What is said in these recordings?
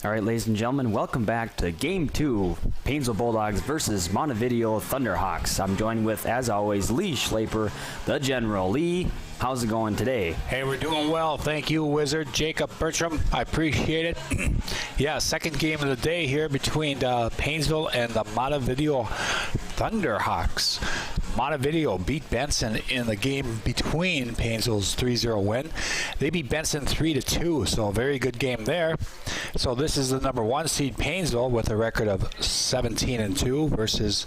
All right, ladies and gentlemen, welcome back to Game 2, Paynesville Bulldogs versus Montevideo Thunderhawks. I'm joined with, as always, Lee Schlaper, the General. Lee, how's it going today? Hey, we're doing well. Thank you, Wizard. Jacob Bertram, I appreciate it. Yeah, second game of the day here between Paynesville and the Montevideo Thunderhawks. Montevideo beat Benson in the game between Paynesville's 3-0 win. They beat Benson 3-2, so a very good game there. So this is the number 1 seed Paynesville with a record of 17-2 versus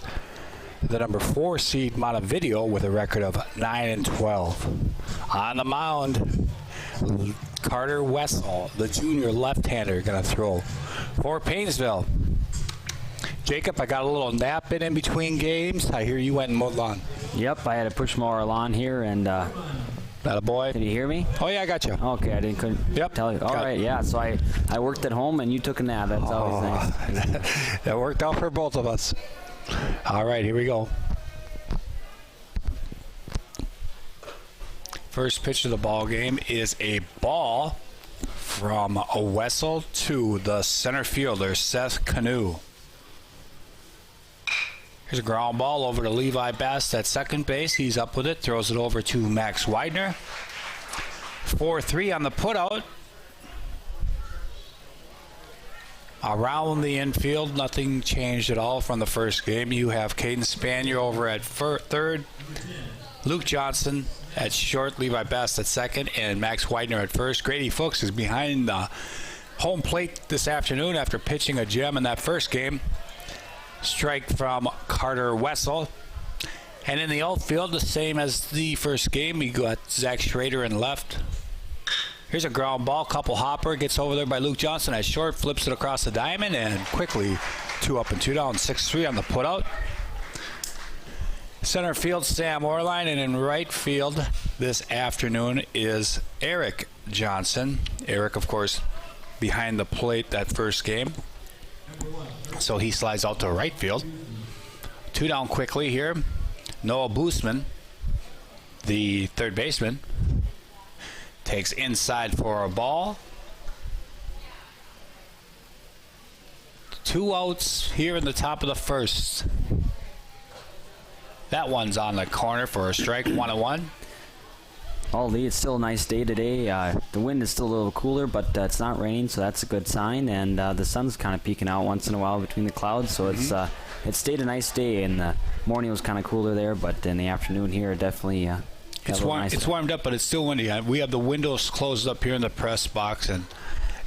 the number 4 seed Montevideo with a record of 9-12. On the mound, Carter Wessel, the junior left-hander, going to throw for Paynesville. Jacob, I got a little nap in between games. I hear you went and mowed lawn. Yep, I had to push mower lawn here, and that a boy? Can you hear me? Oh yeah, I got you. Okay, couldn't tell you. All right, yeah. So I worked at home and you took a nap. That's always nice. That worked out for both of us. All right, here we go. First pitch of the ball game is a ball from a Wessel to the center fielder, Seth Canoe. Here's a ground ball over to Levi Best at second base. He's up with it, throws it over to Max Widener. 4-3 on the putout. Around the infield, nothing changed at all from the first game. You have Caden Spanier over at third, Luke Johnson at short, Levi Best at second, and Max Widener at first. Grady Fuchs is behind the home plate this afternoon after pitching a gem in that first game. Strike from Carter Wessel. And in the outfield, the same as the first game, you got Zach Schrader in left. Here's a ground ball, couple hopper, gets over there by Luke Johnson at short, flips it across the diamond, and quickly 2 up and 2 down, 6-3 on the putout. Center field, Sam Orline, and in right field this afternoon is Eric Johnson. Eric, of course, behind the plate that first game. So he slides out to right field. 2 down quickly here. Noah Boosman, the third baseman, takes inside for a ball. 2 outs here in the top of the first. That one's on the corner for a strike, 1-1. Oh, Lee, it's still a nice day today. The wind is still a little cooler, but it's not raining, so that's a good sign. And the sun's kind of peeking out once in a while between the clouds, so it stayed a nice day. In the morning was kind of cooler there, but in the afternoon here, definitely it's warmed up, but it's still windy. We have the windows closed up here in the press box, and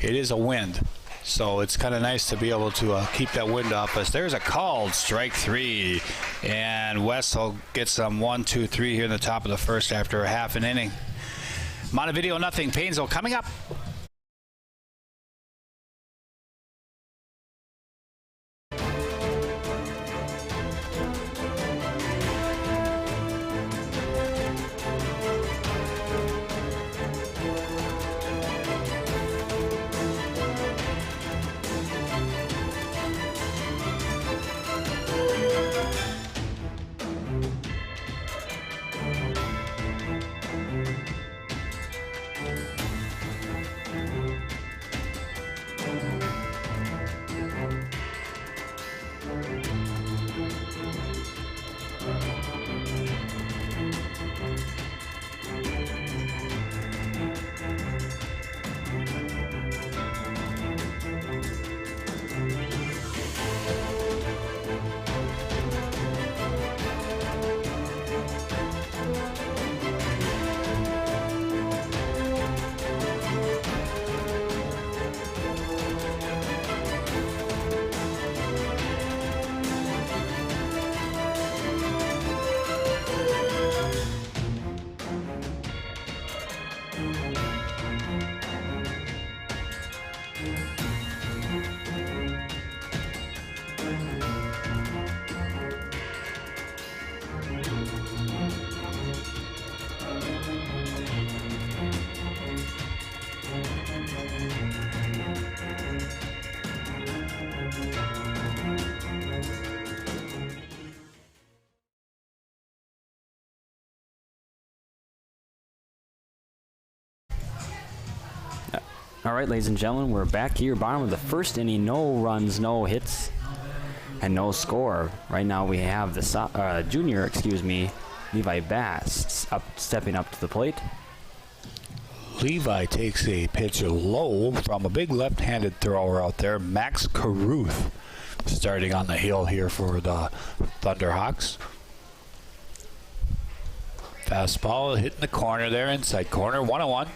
it is a wind. So it's kind of nice to be able to keep that wind off us. There's a called strike 3, and Wessel gets them 1-2-3 here in the top of the first after a half an inning. Montevideo nothing. Paynesville coming up. All right, ladies and gentlemen, we're back here, bottom of the first inning. No runs, no hits, and no score. Right now we have the junior, Levi Bass, stepping up to the plate. Levi takes a pitch low from a big left-handed thrower out there, Max Caruth, starting on the hill here for the Thunderhawks. Fastball hitting the corner there, inside corner, 1-1.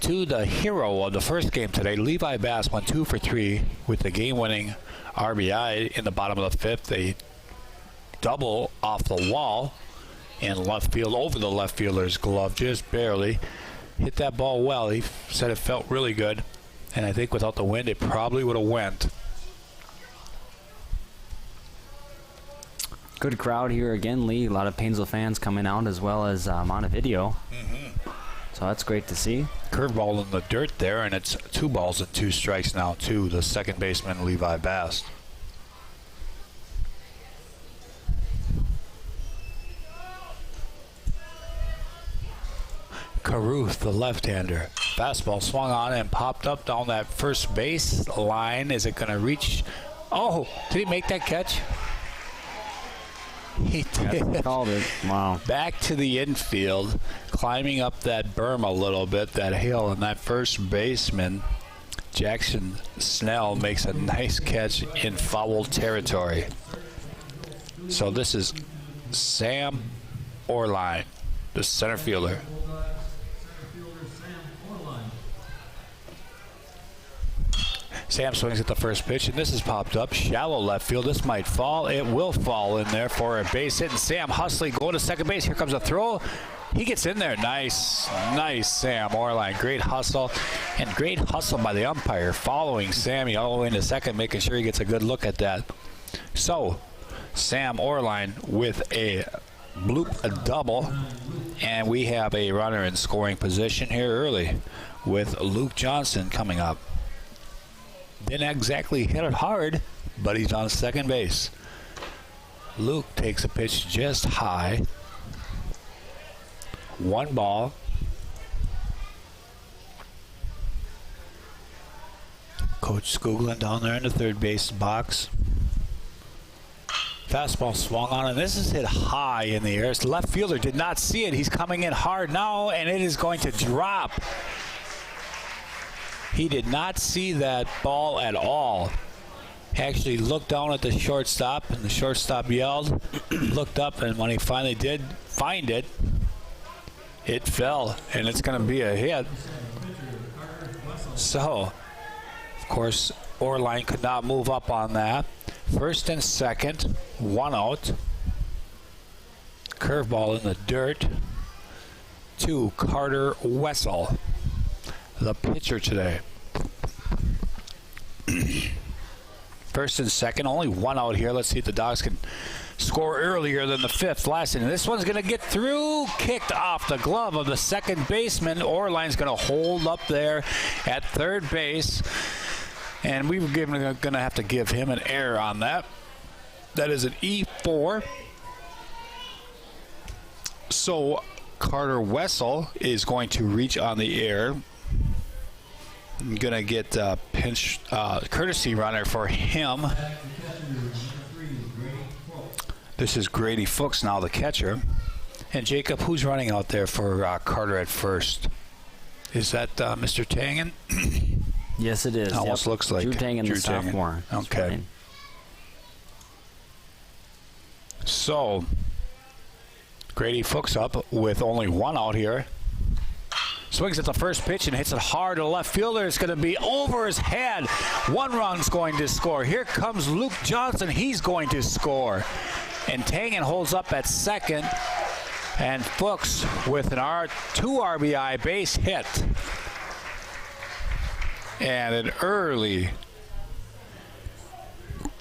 To the hero of the first game today, Levi Bass went 2 for 3 with the game-winning RBI in the bottom of the fifth. A double off the wall in left field over the left fielder's glove, just barely. Hit that ball well. He said it felt really good, and I think without the wind, it probably would have went. Good crowd here again, Lee. A lot of Paynesville fans coming out, as well as Montevideo. So that's great to see. Curveball in the dirt there, and it's 2 balls and 2 strikes now to the second baseman, Levi Bass. Caruth, the left-hander. Fastball swung on and popped up down that first base line. Is it going to reach? Oh, did he make that catch? He did. Yes, called it. Wow. Back to the infield, climbing up that berm a little bit, that hill, and that first baseman, Jackson Snell, makes a nice catch in foul territory. So this is Sam Orline, the center fielder. Sam swings at the first pitch, and this has popped up. Shallow left field. This might fall. It will fall in there for a base hit. And Sam hustling, going to second base. Here comes a throw. He gets in there. Nice, nice Sam Orline. Great hustle, and great hustle by the umpire, following Sammy all the way into second, making sure he gets a good look at that. So, Sam Orline with a bloop, a double, and we have a runner in scoring position here early with Luke Johnson coming up. Didn't exactly hit it hard, but he's on second base. Luke takes a pitch just high. 1 ball. Coach Skoglund down there in the third base box. Fastball swung on, and this is hit high in the air. The left fielder did not see it. He's coming in hard now, and it is going to drop. He did not see that ball at all. Actually looked down at the shortstop, and the shortstop yelled, looked up, and when he finally did find it, it fell, and it's going to be a hit. So, of course, Orline could not move up on that. First and second, 1 out. Curveball in the dirt to Carter Wessel, the pitcher today. First and second, only 1 out here. Let's see if the Dogs can score earlier than the fifth last inning. This one's going to get through, kicked off the glove of the second baseman. Orline's going to hold up there at third base, and we're going to have to give him an error on that. That is an E4. So Carter Wessel is going to reach on the air. I'm going to get a pinch courtesy runner for him. This is Grady Fuchs now, the catcher. And Jacob, who's running out there for Carter at first? Is that Mr. Tangen? Yes, it is. Almost looks like Drew Tangen, the sophomore. Okay. So, Grady Fuchs up with only 1 out here. Swings at the first pitch and hits it hard to the left fielder. It's going to be over his head. 1 run's going to score. Here comes Luke Johnson. He's going to score. And Tangen holds up at second. And Fuchs with an 2 RBI base hit. And an early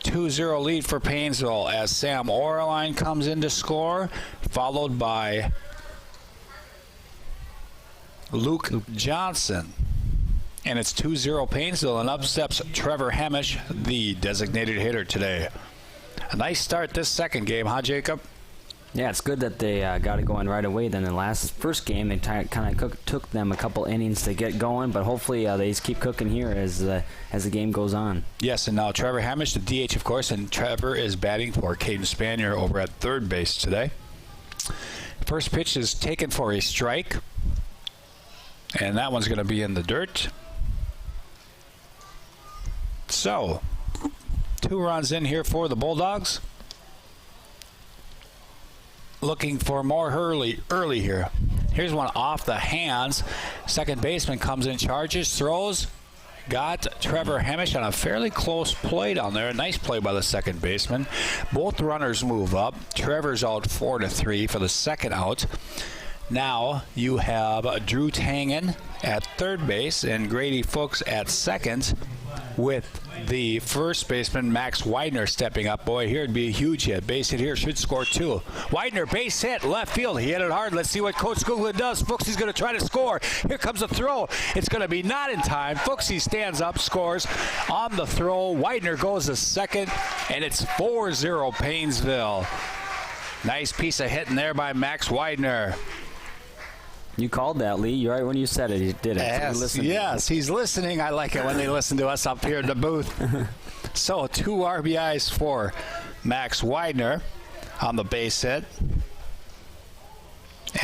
2-0 lead for Paynesville as Sam Orline comes in to score, followed by Luke Johnson. And it's 2-0 Paynesville, and up steps Trevor Hemish, the designated hitter today. A nice start this second game, huh, Jacob? Yeah, it's good that they got it going right away. Then the first game, they kind of took them a couple innings to get going, but hopefully they just keep cooking here as the game goes on. Yes, and now Trevor Hamish, the DH, of course, and Trevor is batting for Caden Spanier over at third base today. First pitch is taken for a strike, and that one's going to be in the dirt. So, 2 runs in here for the Bulldogs. Looking for more early here. Here's one off the hands. Second baseman comes in, charges, throws. Got Trevor Hamish on a fairly close play down there. A nice play by the second baseman. Both runners move up. Trevor's out 4-3 for the second out. Now you have Drew Tangen at third base and Grady Fuchs at second, with the first baseman Max Widener stepping up. Boy, here it'd be a huge hit. Base hit here, should score 2. Widener, base hit, left field. He hit it hard. Let's see what Coach Googlen does. Fuchs is going to try to score. Here comes a throw. It's going to be not in time. Fuchs stands up, scores on the throw. Widener goes to second, and it's 4-0 Paynesville. Nice piece of hitting there by Max Widener. You called that, Lee. You're right when you said it. He did it. Yes, he's listening. I like it when they listen to us up here in the booth. So 2 RBIs for Max Widener on the base hit.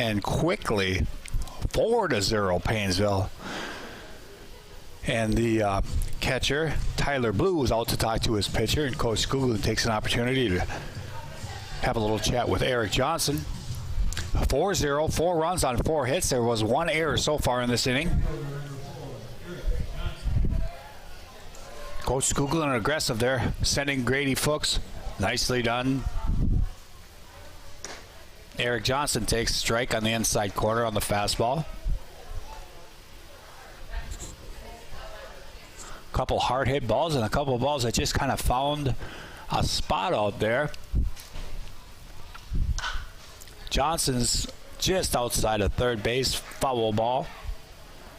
And quickly, 4-0 Paynesville. And the catcher, Tyler Blue, was out to talk to his pitcher, and Coach Googlen takes an opportunity to have a little chat with Eric Johnson. 4-0, 4 runs on 4 hits. There was 1 error so far in this inning. Coach Googlen aggressive there, sending Grady Fuchs. Nicely done. Eric Johnson takes a strike on the inside corner on the fastball. A couple hard hit balls and a couple of balls that just kind of found a spot out there. Johnson's just outside of third base, foul ball.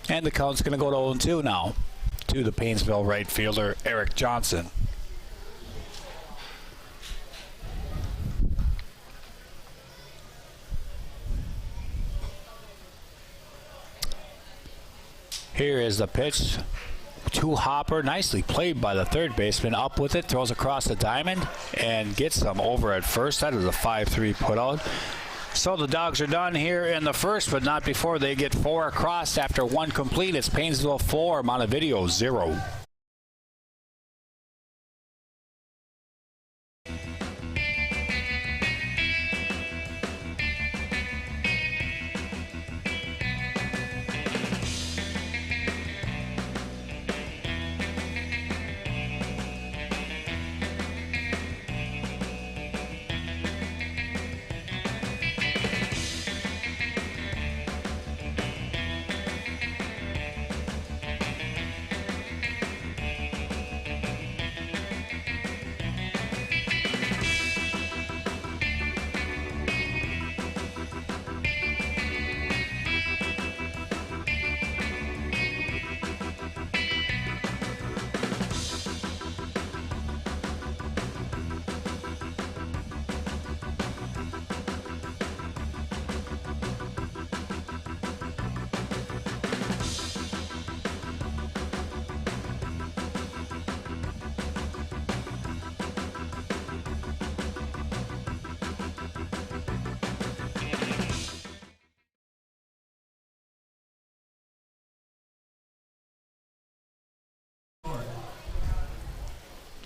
And the count's going to go to 0-2 now to the Paynesville right fielder, Eric Johnson. Here is the pitch to Hopper. Nicely played by the third baseman. Up with it, throws across the diamond, and gets them over at first. That is a 5-3 putout. So the Dogs are done here in the first, but not before they get 4 across after 1 complete. It's Paynesville 4, Montevideo 0.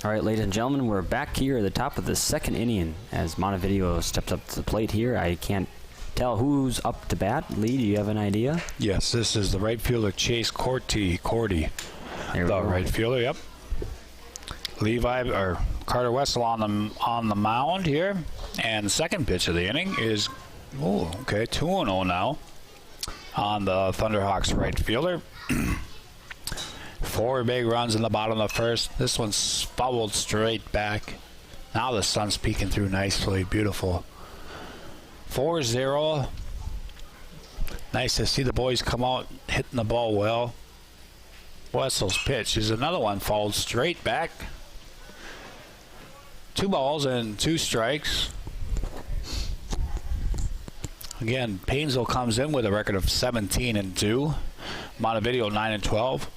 All right, ladies and gentlemen, we're back here at the top of the second inning as Montevideo steps up to the plate here. I can't tell who's up to bat. Lee, do you have an idea? Yes, this is the right fielder, Chase Cordy. The right fielder, yep. Carter Wessel on the mound here. And the second pitch of the inning is, 2-0 now on the Thunderhawks right fielder. 4 big runs in the bottom of the first. This one's fouled straight back. Now the sun's peeking through nicely. Beautiful. 4-0. Nice to see the boys come out hitting the ball well. Wessel's pitch is another one fouled straight back. 2 balls and 2 strikes. Again, Paynesville comes in with a record of 17-2. Montevideo 9-12.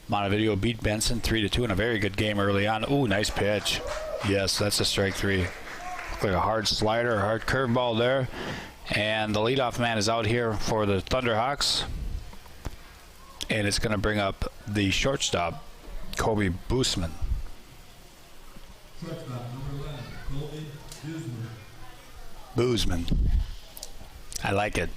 Montevideo beat Benson 3-2 in a very good game early on. Ooh, nice pitch. Yes, that's a strike 3. Looked like a hard slider, a hard curveball there. And the leadoff man is out here for the Thunderhawks. And it's going to bring up the shortstop, Kobe Boosman. Shortstop, number 11, Colby Boosman. I like it.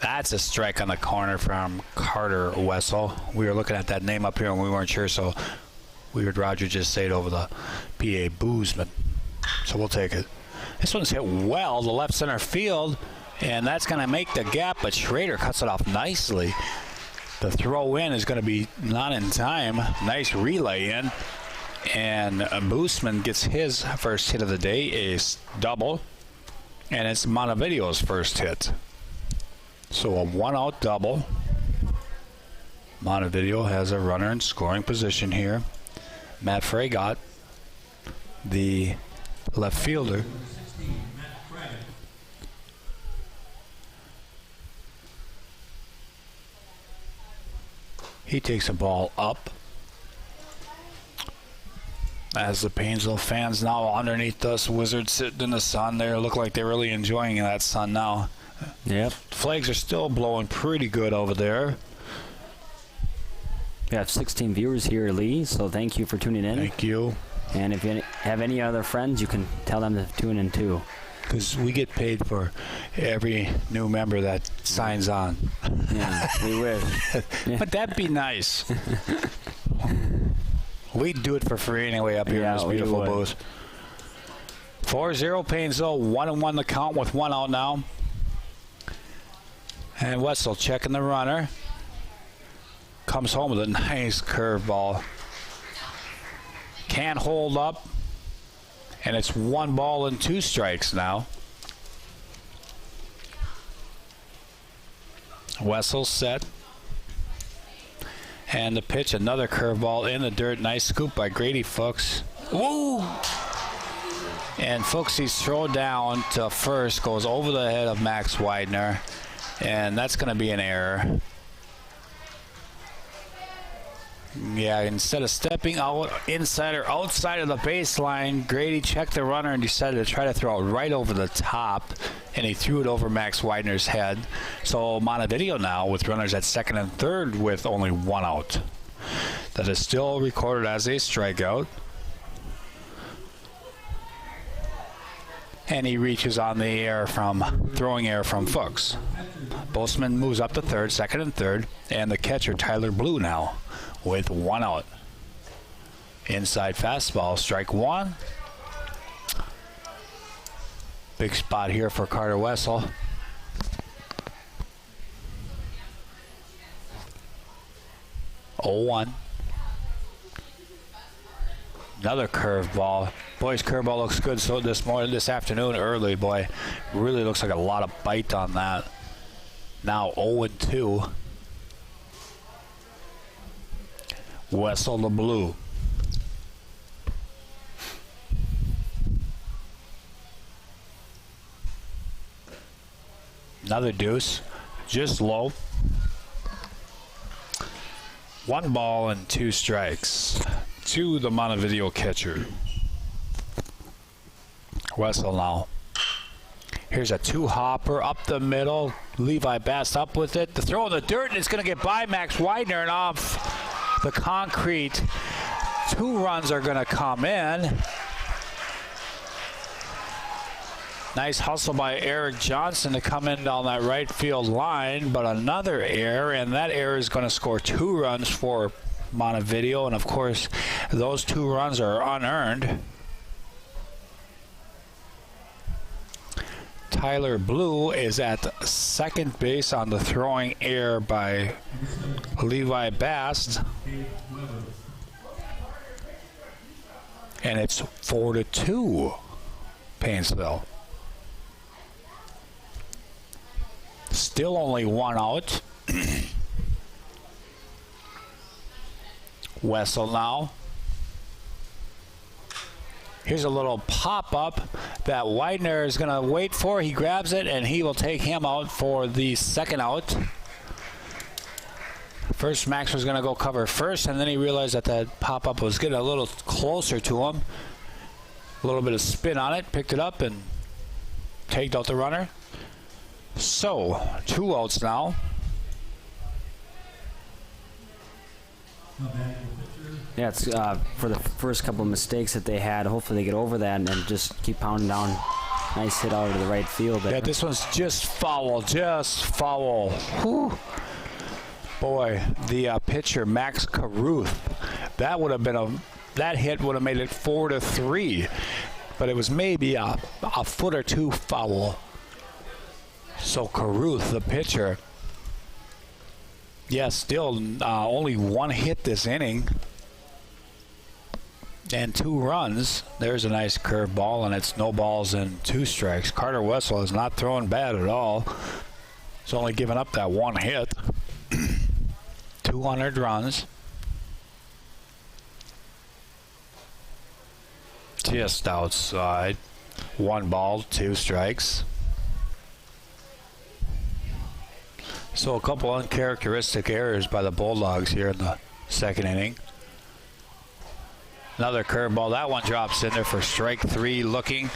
That's a strike on the corner from Carter Wessel. We were looking at that name up here and we weren't sure, so we heard Roger just say it over the PA, Boosman. So we'll take it. This one's hit well to left center field, and that's going to make the gap, but Schrader cuts it off nicely. The throw in is going to be not in time. Nice relay in. And Boosman gets his first hit of the day, a double. And it's Montevideo's first hit. So a 1-out double. Montevideo has a runner in scoring position here. Matt Fragott, the left fielder. He takes a ball up. As the Paynesville fans now underneath us, Wizards sitting in the sun there, look like they're really enjoying that sun now. Yep. Flags are still blowing pretty good over there. We have 16 viewers here, Lee, so thank you for tuning in. Thank you. And if you have any other friends, you can tell them to tune in too. Because we get paid for every new member that signs on. Yeah, we wish. But that'd be nice. We'd do it for free anyway up here in this beautiful booth. 4-0 Paynesville, 1-1 the count with 1 out now. And Wessel checking the runner. Comes home with a nice curveball. Can't hold up. And it's 1 ball and 2 strikes now. Wessel set. And the pitch, another curveball in the dirt. Nice scoop by Grady Fuchs. Woo! And Fuchsie's throw down to first goes over the head of Max Widener. And that's going to be an error. Yeah, instead of stepping out inside or outside of the baseline, Grady checked the runner and decided to try to throw it right over the top, and he threw it over Max Widener's head. So Montevideo now with runners at second and third with only 1 out. That is still recorded as a strikeout. And he reaches on the air from throwing air from Fuchs. Boseman moves up to third, second and third, and the catcher Tyler Blue now with 1 out. Inside fastball, strike 1. Big spot here for Carter Wessel. Oh, 1. Another curveball. Boy's curveball looks good so this afternoon early, boy. Really looks like a lot of bite on that. Now 0-2. Wessel the Blue. Another deuce. Just low. 1 ball and 2 strikes to the Montevideo catcher. Wessel now. Here's a 2-hopper up the middle. Levi Bass up with it. The throw in the dirt, and it's going to get by Max Widener and off the concrete. 2 runs are going to come in. Nice hustle by Eric Johnson to come in down that right field line, but another error, and that error is going to score 2 runs for Montevideo, and of course, those 2 runs are unearned. Tyler Blue is at second base on the throwing error by Levi Bast. And it's 4-2 Paynesville. Still only 1 out. Wessel now. Here's a little pop-up that Widener is going to wait for. He grabs it, and he will take him out for the second out. First, Max was going to go cover first, and then he realized that that pop-up was getting a little closer to him. A little bit of spin on it, picked it up, and tagged out the runner. So, 2 outs now. Yeah, it's for the first couple of mistakes that they had. Hopefully they get over that and just keep pounding down. Nice hit out of the right field there. Yeah, this one's just foul, just foul. Whew. Boy, the pitcher, Max Carruth, that would have been that hit would have made it 4-3, but it was maybe a foot or two foul. So Carruth, the pitcher, yeah, still only 1 hit this inning and 2 runs. There's a nice curveball, and it's no balls and 2 strikes. Carter Wessel is not throwing bad at all. He's only giving up that 1 hit. 200 runs. Just outside. 1 ball, 2 strikes. So a couple uncharacteristic errors by the Bulldogs here in the second inning. Another curveball. That one drops in there for strike 3 looking.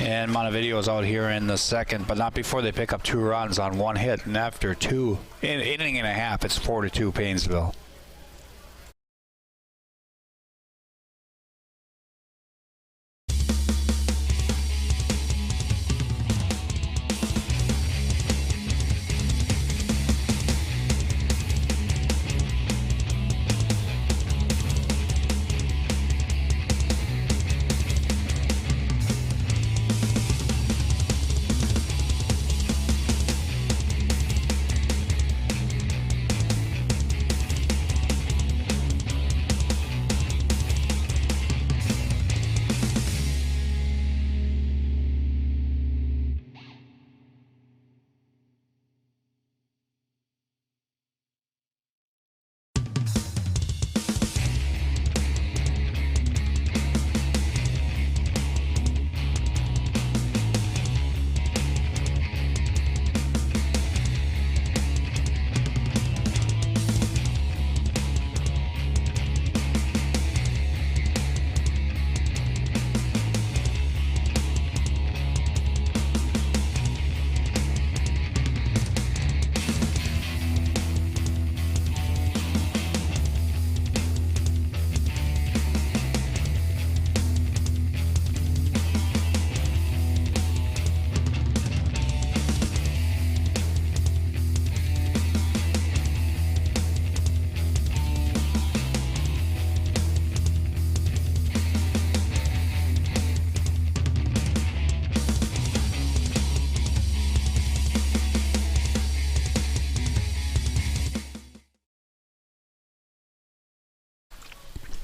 And Montevideo is out here in the second, but not before they pick up 2 runs on 1 hit. And after 2 inning and a half, it's 4-2 Paynesville.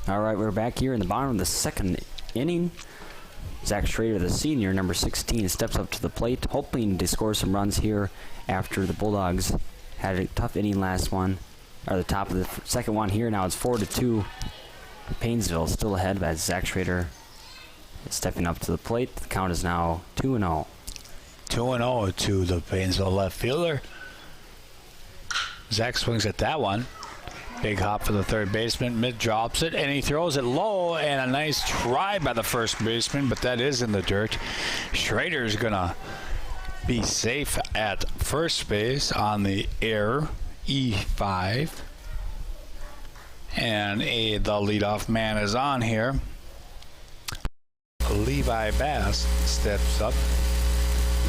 All right, we're back here in the bottom of the second inning. Zach Schrader, the senior, number 16, steps up to the plate, hoping to score some runs here after the Bulldogs had a tough inning last one, or the top of the second one here. Now it's 4-2. Paynesville still ahead, but Zach Schrader is stepping up to the plate. The count is now 2-0. 2-0 to the Paynesville left fielder. Zach swings at that one. Big hop for the third baseman. Mid drops it, and he throws it low, and a nice try by the first baseman, but that is in the dirt. Schrader's going to be safe at first base on the air, E5. And the leadoff man is on here. Levi Bass steps up.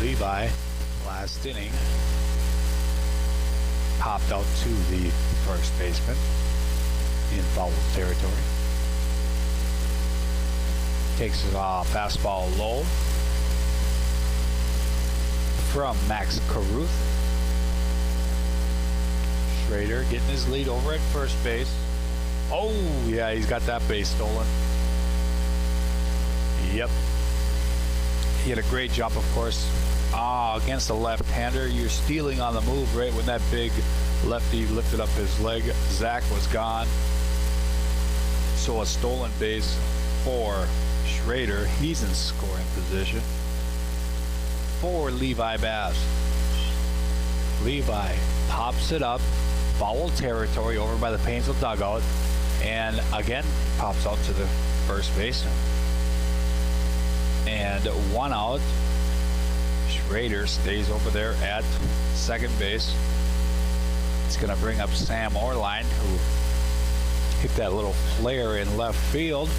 Levi, last inning, popped out to the first baseman in foul territory. Takes his fastball low from Max Carruth. Schrader getting his lead over at first base. Oh, yeah, he's got that base stolen. Yep. He had a great jump, of course, against a left-hander. You're stealing on the move right when that big lefty lifted up his leg. Zach was gone. So a stolen base for Schrader. He's in scoring position. for Levi Bass. Levi pops it up, foul territory over by the Paynesville dugout, and again pops out to the first baseman. And 1 out. Schrader stays over there at second base. It's going to bring up Sam Orline, who hit that little flare in left field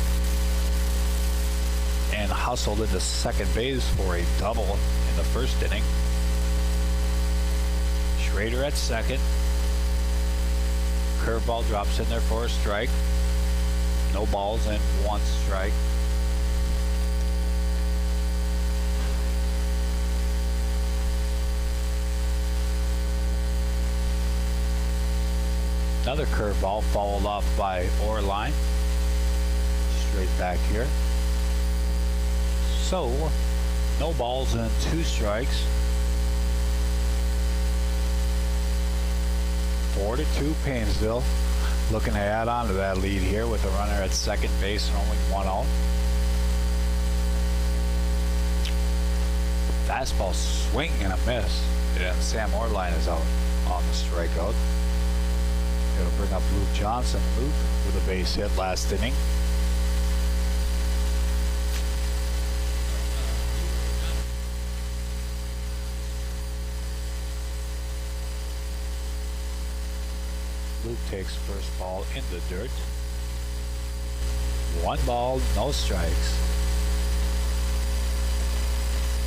and hustled into second base for a double in the first inning. Schrader at second. Curveball drops in there for a strike. No balls and 1 strike. Another curveball fouled off by Orline. Straight back here. So, no balls and 2 strikes. 4-2 Paynesville. Looking to add on to that lead here with a runner at second base and only 1 out. Fastball swing and a miss. And Sam Orline is out on the strikeout. It'll bring up Luke Johnson. Luke with a base hit last inning. Luke takes first ball in the dirt. 1 ball, no strikes.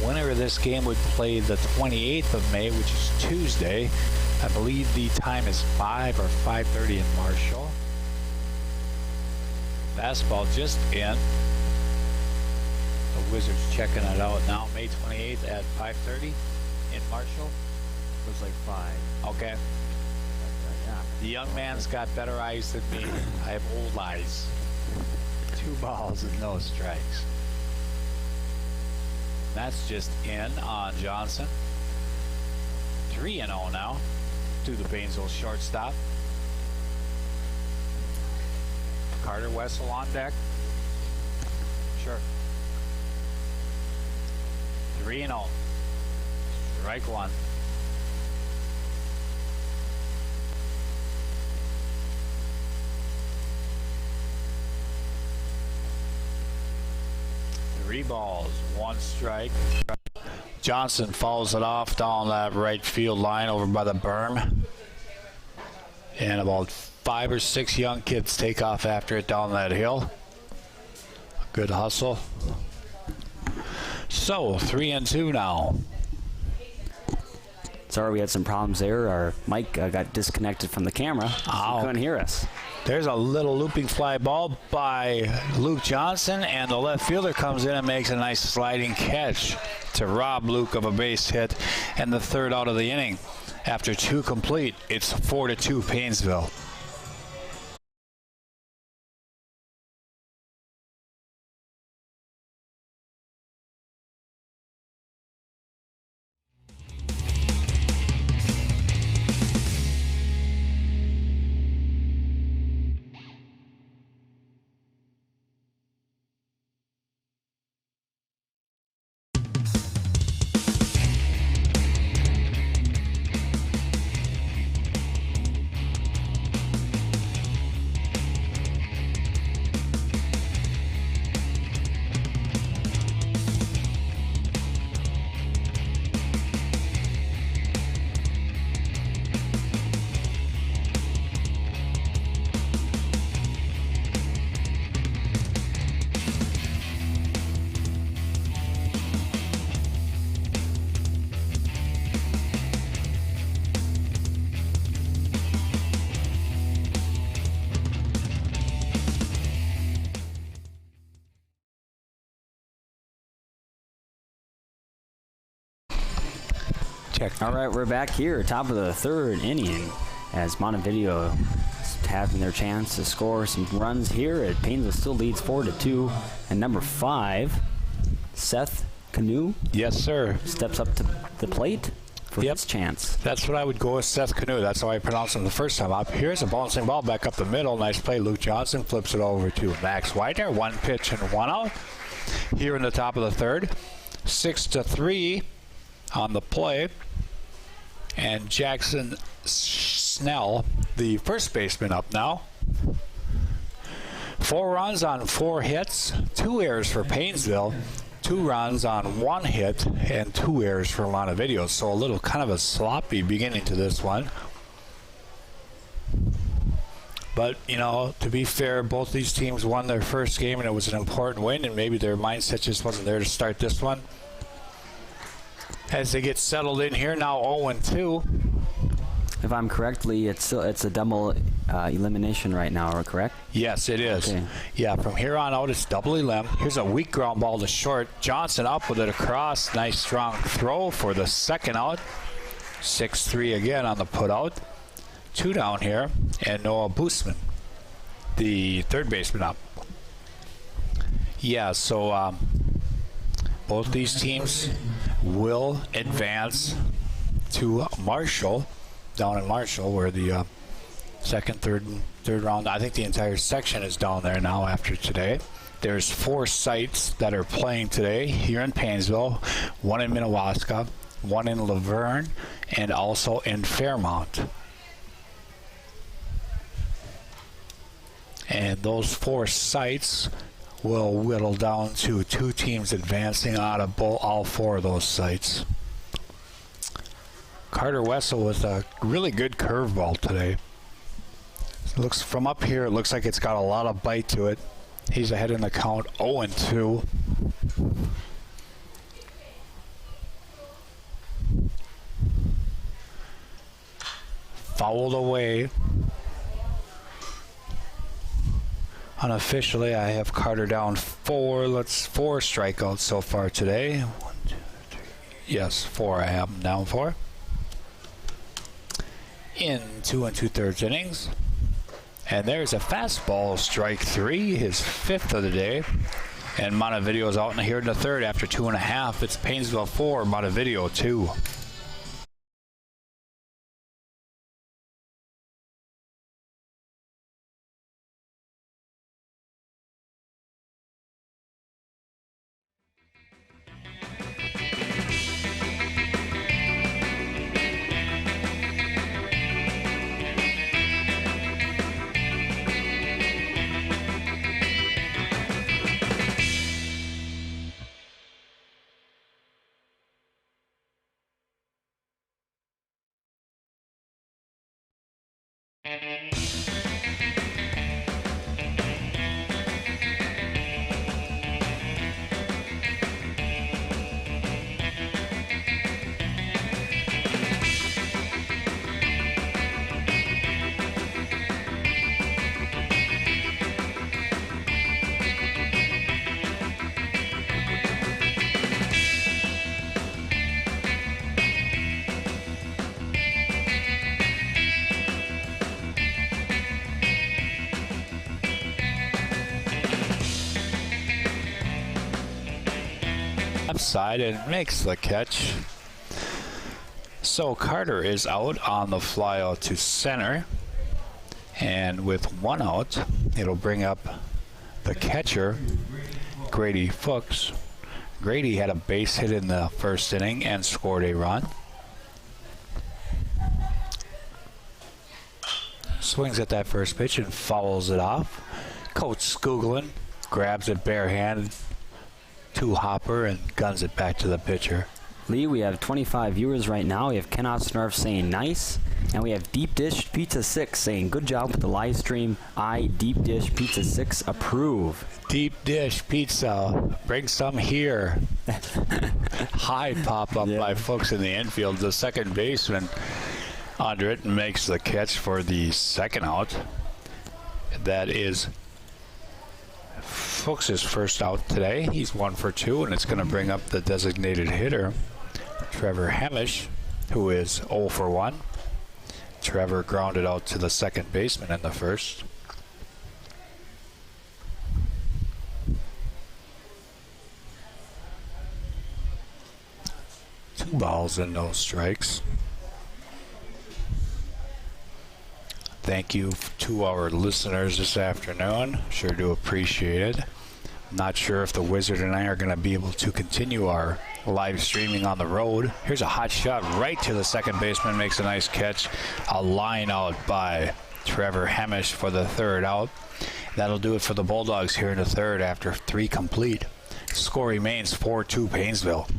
Winner of this game would play the 28th of May, which is Tuesday. I believe the time is 5 or 5:30 in Marshall. Fastball just in. The Wizards checking it out now. May 28th at 5:30 in Marshall. Looks like 5. Okay. Yeah. The young man's got better eyes than me. I have old eyes. 2 balls and no strikes. That's just in on Johnson. 3-0 now to the Paynesville shortstop. Carter Wessel on deck. Sure. 3-0. Strike 1. Three balls, 1 strike. Johnson fouls it off down that right field line over by the berm. And about 5 or 6 young kids take off after it down that hill. Good hustle. So, 3-2 now. Sorry, we had some problems there. Our mic got disconnected from the camera. So you couldn't hear us. There's a little looping fly ball by Luke Johnson, and the left fielder comes in and makes a nice sliding catch to rob Luke of a base hit and the 3rd out of the inning. After 2 complete, it's 4-2 Paynesville. All right, we're back here, top of the 3rd inning, as Montevideo is having their chance to score some runs here. At Paynesville still leads 4-2, and number 5, Seth Canoe. Yes, sir. Steps up to the plate for his chance. That's what I would go with, Seth Canoe. That's how I pronounced him the first time up. Here's a bouncing ball back up the middle. Nice play. Luke Johnson flips it over to Max Widener. 1 pitch and 1 out. Here in the top of the 3rd. 6-3. on the play. And Jackson Snell, the first baseman, up now. 4 runs on 4 hits, 2 errors for Paynesville, 2 runs on 1 hit, and 2 errors for Montevideo. So a little kind of a sloppy beginning to this one. But, you know, to be fair, both these teams won their first game, and it was an important win, and maybe their mindset just wasn't there to start this one. As they get settled in here, now 0-2. If I'm correctly, it's a double elimination right now, correct? Yes, it is. Okay. Yeah, from here on out, it's double elim. Here's a weak ground ball to short. Johnson up with it across. Nice strong throw for the second out. 6-3 again on the put out. 2 down here, and Noah Boostman, the third baseman, up. Yeah, so both these teams will advance to Marshall, down in Marshall, where the second, third round, I think the entire section is down there now after today. There's 4 sites that are playing today here in Paynesville, 1 in Minnewaska, 1 in Laverne, and also in Fairmount. And those 4 sites will whittle down to 2 teams advancing out of all 4 of those sites. Carter Wessel with a really good curveball today. Looks from up here, it looks like it's got a lot of bite to it. He's ahead in the count, 0-2. Fouled away. Unofficially, I have Carter down 4. 4 strikeouts so far today. 1, 2, 3. Yes, 4 I have him down for. In 2 2/3 innings. And there's a fastball, strike 3, his 5th of the day. And Montevideo's out in here in the 3rd after 2.5. It's Paynesville 4, Montevideo 2. Side and makes the catch. So Carter is out on the fly out to center, and with 1 out, it'll bring up the catcher, Grady Fuchs. Grady had a base hit in the first inning and scored a run. Swings at that first pitch and fouls it off. Coach Skuglin grabs it barehanded to Hopper and guns it back to the pitcher. Lee, we have 25 viewers right now. We have Ken Ostendorf saying nice, and we have Deep Dish Pizza 6 saying good job with the live stream. I, Deep Dish Pizza 6, approve. Deep Dish Pizza, bring some here. High pop up by folks in the infield. The second baseman under it makes the catch for the second out. That is Fuchs' first out today. He's 1 for 2, and it's going to bring up the designated hitter, Trevor Hamish, who is 0 for 1. Trevor grounded out to the second baseman in the first. Two balls and no strikes. Thank you to our listeners this afternoon. Sure do appreciate it. I'm not sure if the Wizard and I are going to be able to continue our live streaming on the road. Here's a hot shot right to the second baseman, makes a nice catch. A line out by Trevor Hamish for the third out. That'll do it for the Bulldogs here in the third after 3 complete. Score remains 4-2 Paynesville.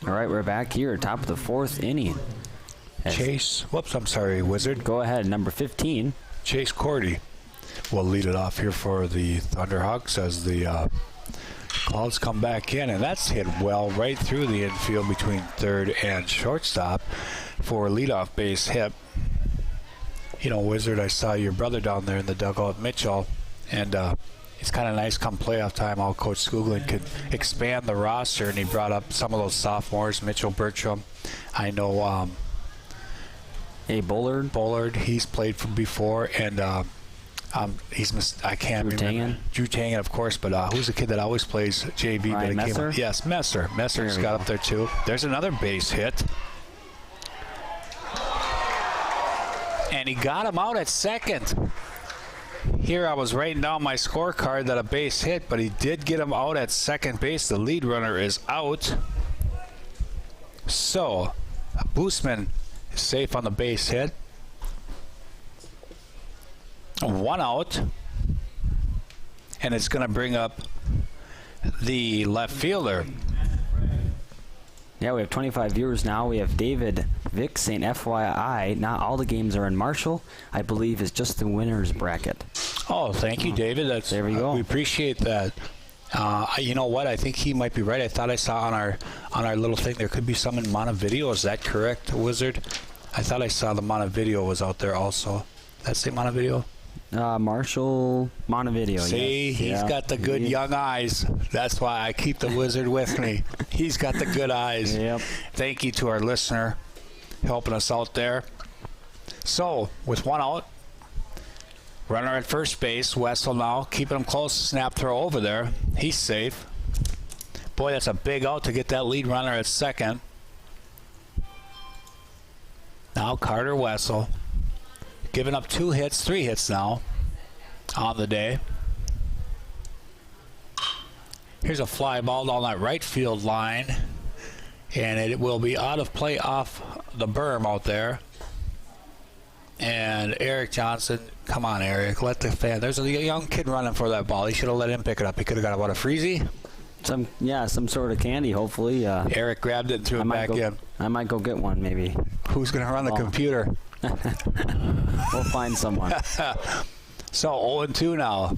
All right, we're back here, top of the 4th inning. Chase, whoops, I'm sorry, Wizard. Go ahead, number 15. Chase Cordy will lead it off here for the Thunderhawks as the Clouds come back in, and that's hit well right through the infield between third and shortstop for a leadoff base hit. You know, Wizard, I saw your brother down there in the dugout, Mitchell, and it's kind of nice come playoff time how Coach Skoglund could expand the roster, and he brought up some of those sophomores, Mitchell Bertram. I know Bullard, he's played from before, and I can't remember. Drew Tangen, of course, but who's the kid that always plays JV? Ryan Messer? Yes, Messer. Messer's got up there too. There's another base hit. And he got him out at second. Here I was writing down my scorecard that a base hit, but he did get him out at second base. The lead runner is out. So, Boosman is safe on the base hit. 1 out. And it's going to bring up the left fielder. Yeah, we have 25 viewers now. We have David Vick saying, FYI, not all the games are in Marshall. I believe it's just the winner's bracket. Oh, thank you, David. There we go. We appreciate that. You know what? I think he might be right. I thought I saw on our little thing there could be some in Montevideo. Is that correct, Wizard? I thought I saw the Montevideo was out there also. Did that say Montevideo? Marshall, Montevideo. See, he's got the good young eyes. That's why I keep the Wizard with me. He's got the good eyes. Yep. Thank you to our listener helping us out there. So, with 1 out, runner at first base, Wessel now, keeping him close, snap throw over there. He's safe. Boy, that's a big out to get that lead runner at second. Now Carter Wessel, giving up 3 hits now on the day. Here's a fly ball down that right field line, and it will be out of play off the berm out there. And Eric Johnson, come on, Eric, let the fan. There's a young kid running for that ball. He should have let him pick it up. He could have got about a freezy. Some sort of candy, hopefully. Eric grabbed it and threw it back in. I might go get one, maybe. Who's going to run the computer? We'll find someone. So 0-2 now.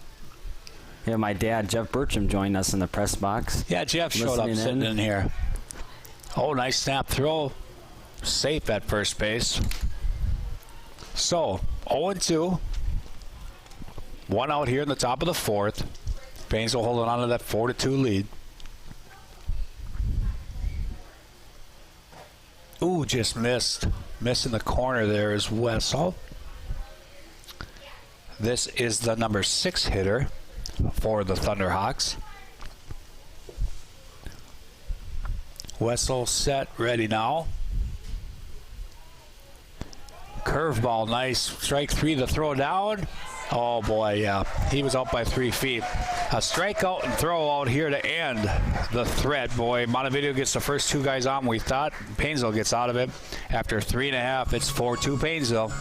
Yeah, my dad, Jeff Bertram, joined us in the press box. Yeah, Jeff showed up sitting in here. Oh, nice snap throw. Safe at first base. So 0-2. 1 out here in the top of the 4th. Paynesville holding on to that 4-2 lead. Ooh, just missed. Missing the corner there is Wessel. This is the number 6 hitter for the Thunderhawks. Wessel set, ready now. Curveball, nice. Strike 3 to throw down. Oh boy, yeah. He was out by 3 feet. A strikeout and throw out here to end the threat. Boy, Montevideo gets the first 2 guys on, we thought. Paynesville gets out of it. After 3.5, it's 4-2 Paynesville.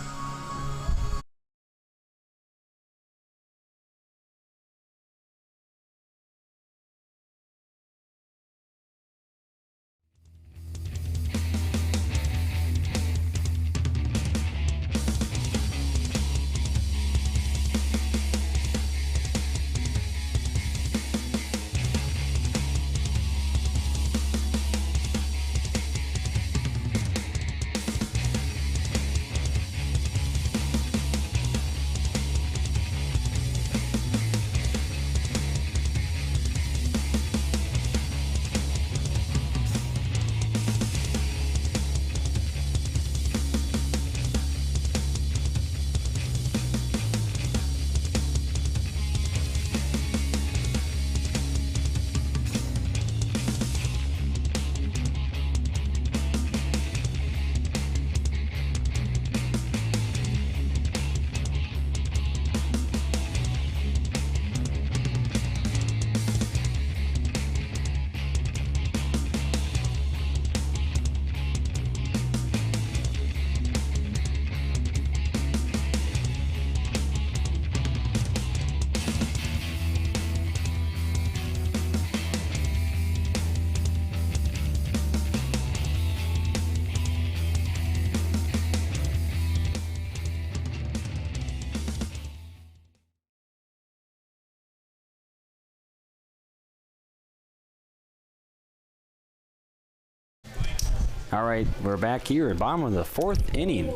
All right, we're back here at bottom of the 4th inning.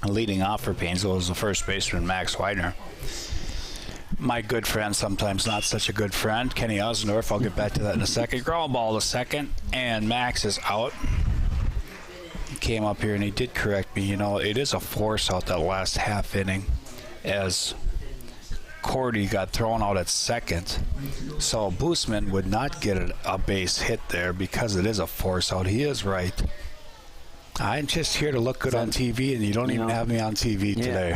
Leading off for Paynesville is the first baseman, Max Widener. My good friend, sometimes not such a good friend, Kenny Osendorf. I'll get back to that in a second. Ground ball to second, and Max is out. He came up here and he did correct me. You know, it is a force out that last half inning as Cordy got thrown out at second. So Boosman would not get a base hit there because it is a force out. He is right. I'm just here to look good on TV, and you don't even have me on TV today.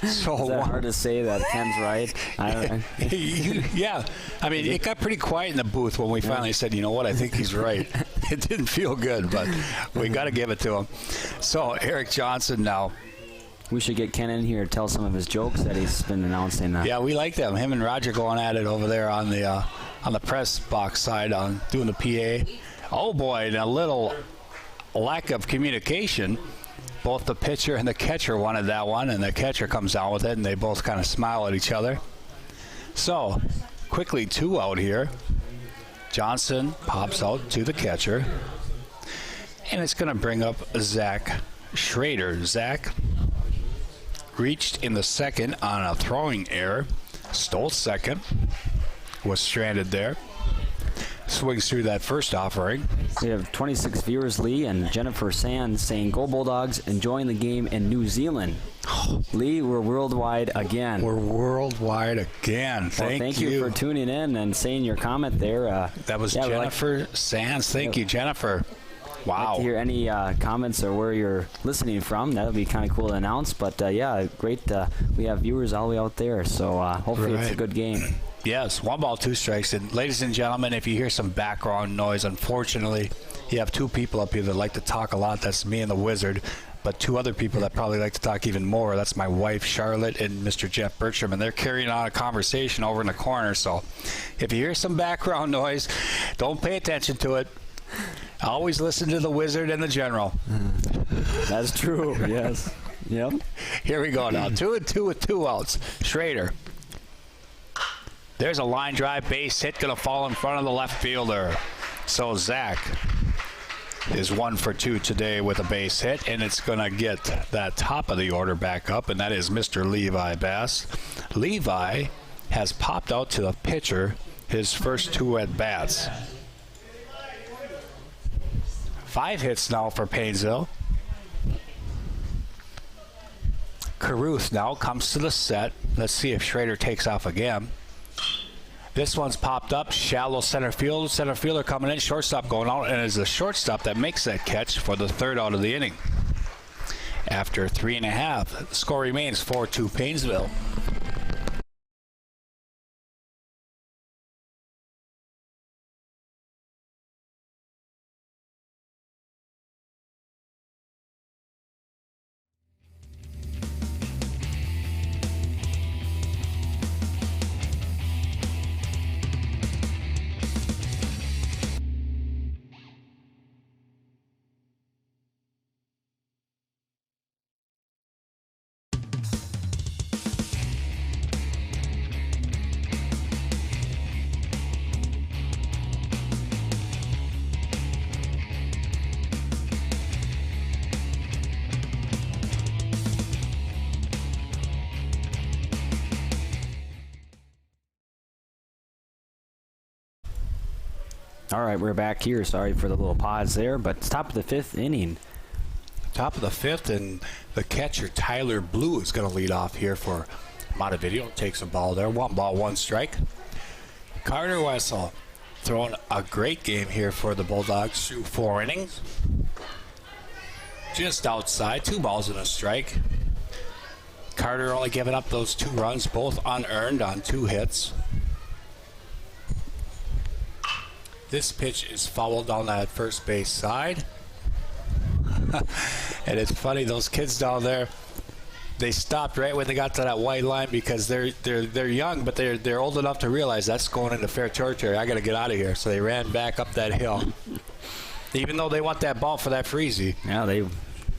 So Is that hard to say that Ken's right? Yeah. I mean, it got pretty quiet in the booth when we finally said, you know what, I think he's right. It didn't feel good, but we got to give it to him. So Eric Johnson now. We should get Ken in here to tell some of his jokes that he's been announcing. Yeah, we like them. Him and Roger going at it over there on the press box side on doing the PA. Oh, boy, and a little lack of communication. Both the pitcher and the catcher wanted that one, and the catcher comes down with it, and they both kind of smile at each other. So, quickly 2 out here. Johnson pops out to the catcher, and it's going to bring up Zach Schrader. Zach reached in the second on a throwing error, stole second, was stranded there. Swings through that first offering. We have 26 viewers, Lee, and Jennifer Sands saying, "Go Bulldogs, enjoying the game in New Zealand." Lee, we're worldwide again. We're worldwide again. Thank you for tuning in and saying your comment there. That was Jennifer Sands. Thank you, Jennifer. Wow. Like to hear any comments or where you're listening from. That would be kind of cool to announce. But, yeah, great. We have viewers all the way out there, so hopefully it's a good game. Yes, 1 ball, 2 strikes. And ladies and gentlemen, if you hear some background noise, unfortunately, you have 2 people up here that like to talk a lot. That's me and the Wizard. But 2 other people that probably like to talk even more. That's my wife, Charlotte, and Mr. Jeff Bertram. And they're carrying on a conversation over in the corner. So if you hear some background noise, don't pay attention to it. Always listen to the Wizard and the General. That's true, yes. Yep. Here we go now. 2-2 with 2 outs. Schrader. There's a line drive base hit, going to fall in front of the left fielder. So Zach is 1 for 2 today with a base hit, and it's going to get that top of the order back up, and that is Mr. Levi Bass. Levi has popped out to the pitcher his first 2 at-bats. 5 hits now for Paynesville. Caruth now comes to the set. Let's see if Schrader takes off again. This one's popped up, shallow center field. Center fielder coming in, shortstop going out, and it's the shortstop that makes that catch for the 3rd out of the inning. After 3.5, the score remains 4-2 Paynesville. All right, we're back here. Sorry for the little pause there, but it's top of the 5th inning. Top of the 5th, and the catcher, Tyler Blue, is going to lead off here for Montevideo. Takes a ball there. 1 ball, 1 strike. Carter Wessel throwing a great game here for the Bulldogs through 4 innings. Just outside, 2 balls and a strike. Carter only giving up those 2 runs, both unearned on 2 hits. This pitch is fouled down that first base side. And it's funny, those kids down there, they stopped right when they got to that white line because they're young, but they're old enough to realize that's going into fair territory. I got to get out of here. So they ran back up that hill, even though they want that ball for that freezy. Yeah,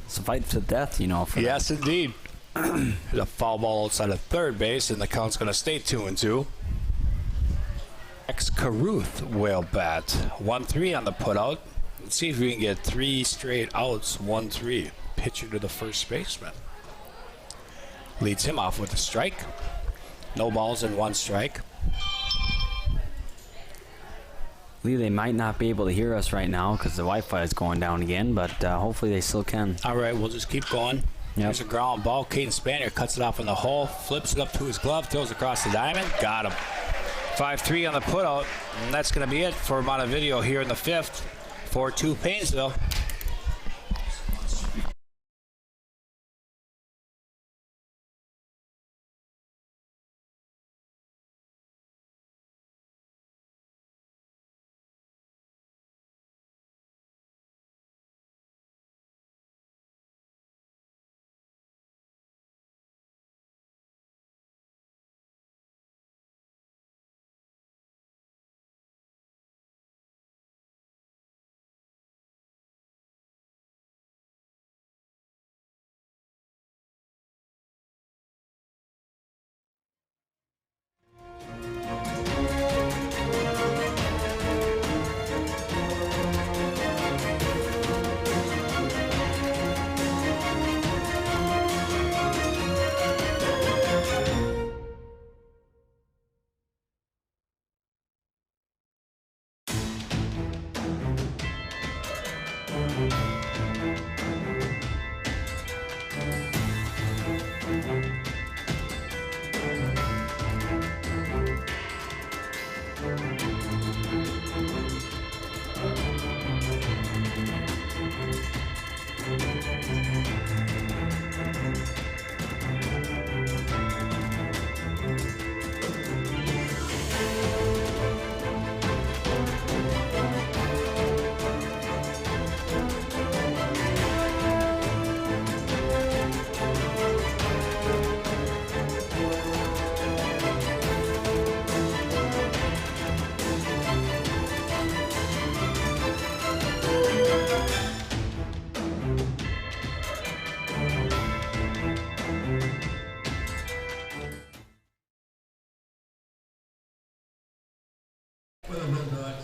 it's a fight to death, you know. Yes, indeed. There's a foul ball outside of third base, and the count's going to stay 2-2. Caruth will bat. 1-3 on the putout. Let's see if we can get 3 straight outs, 1-3. Pitcher to the first baseman. Leads him off with a strike. No balls and 1 strike. Lee, they might not be able to hear us right now because the Wi-Fi is going down again, but hopefully they still can. All right, we'll just keep going. Yep. Here's a ground ball. Caden Spanier cuts it off in the hole, flips it up to his glove, throws across the diamond. Got him. 5-3 on the putout, and that's going to be it for Montevideo here in the 5th. 4-2 Paynesville.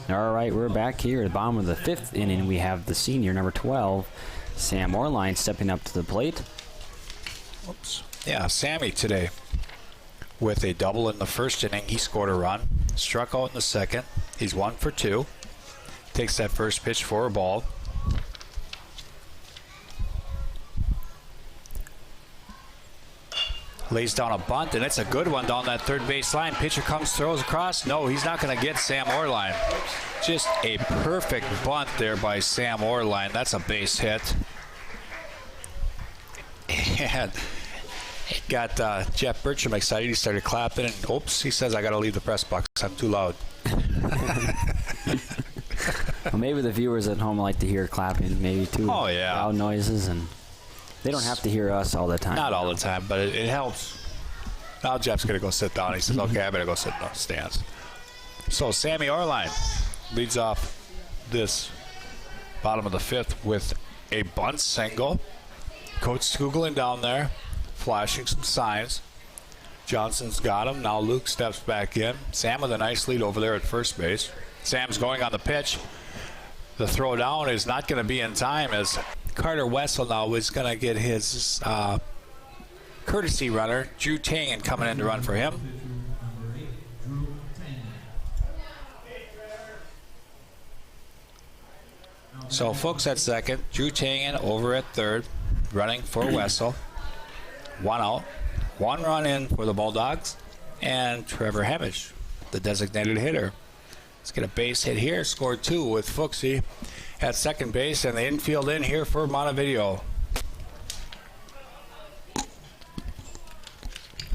All right, we're back here at the bottom of the 5th inning. We have the senior, number 12, Sam Orline, stepping up to the plate. Oops. Yeah, Sammy today with a double in the first inning. He scored a run, struck out in the second. He's 1 for 2. Takes that first pitch for a ball. Lays down a bunt, and it's a good one down that third base line. Pitcher comes, throws across. No, he's not going to get Sam Orline. Just a perfect bunt there by Sam Orline. That's a base hit. And it got Jeff Bertram excited. He started clapping, and oops, he says, I got to leave the press box. I'm too loud. Well, maybe the viewers at home like to hear clapping, maybe too. Oh, yeah. Loud noises, and they don't have to hear us all the time. Not all the time, but it helps. Now Jeff's going to go sit down. He says, okay, I better go sit in the stands. So Sammy Orline leads off this bottom of the 5th with a bunt single. Coach googling down there, flashing some signs. Johnson's got him. Now Luke steps back in. Sam with a nice lead over there at first base. Sam's going on the pitch. The throw down is not going to be in time as Carter Wessel now is going to get his courtesy runner, Drew Tangen, coming in to run for him. So Fuchs at second, Drew Tangen over at third, running for Wessel. 1 out, 1 run in for the Bulldogs, and Trevor Hemish, the designated hitter. Let's get a base hit here, scored 2 with Fuchsy at second base, and the infield in here for Montevideo.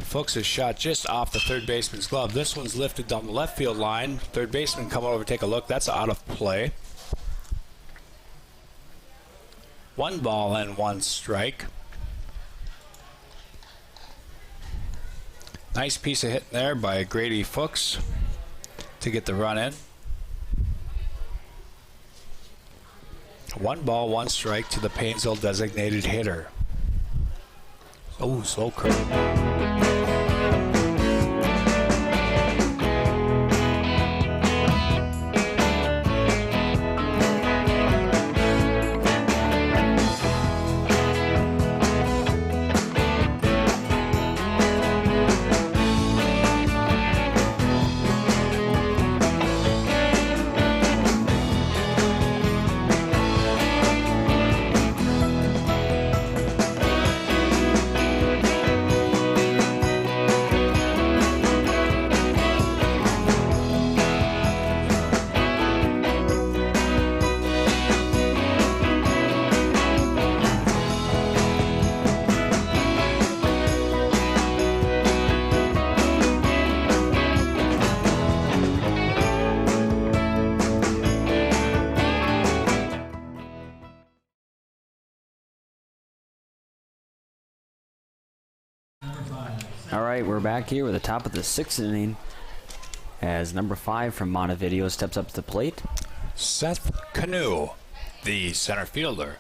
Fuchs is shot just off the third baseman's glove. This one's lifted down the left field line. Third baseman come over, take a look. That's out of play. 1 ball and 1 strike. Nice piece of hitting there by Grady Fuchs to get the run in. 1 ball, 1 strike to the Paynesville designated hitter. Oh, slow curve. All right, we're back here with the top of the 6th inning as number 5 from Montevideo steps up to the plate. Seth Canoe, the center fielder.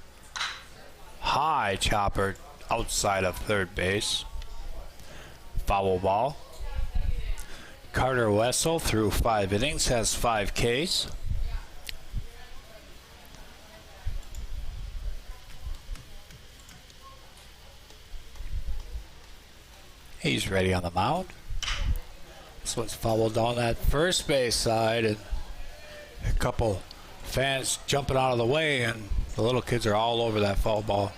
High chopper outside of third base. Foul ball. Carter Wessel through 5 innings has 5 Ks. He's ready on the mound. This one's fouled down that first base side, and a couple fans jumping out of the way, and the little kids are all over that foul ball.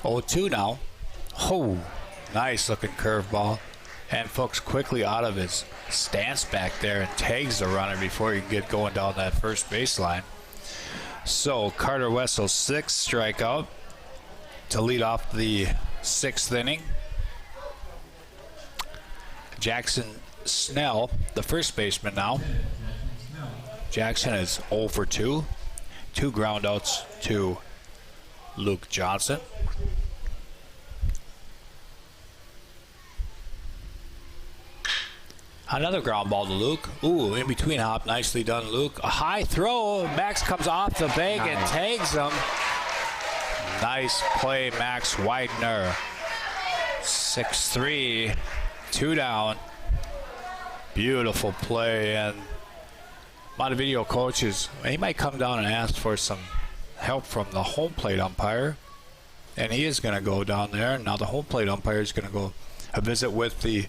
Oh, 2 now. Oh, nice looking curveball. And Fuchs quickly out of his stance back there and tags the runner before he can get going down that first baseline. So Carter Wessel, 6th strikeout to lead off the 6th inning. Jackson Snell, the first baseman now. Jackson is 0 for 2. 2 groundouts to Luke Johnson. Another ground ball to Luke. Ooh, in between hop. Nicely done, Luke. A high throw. Max comes off the bag and tags him. Nice play, Max Widener. 6-3. 2 down. Beautiful play. And Montevideo coaches, he might come down and ask for some help from the home plate umpire. And he is going to go down there. Now the home plate umpire is going to go a visit with the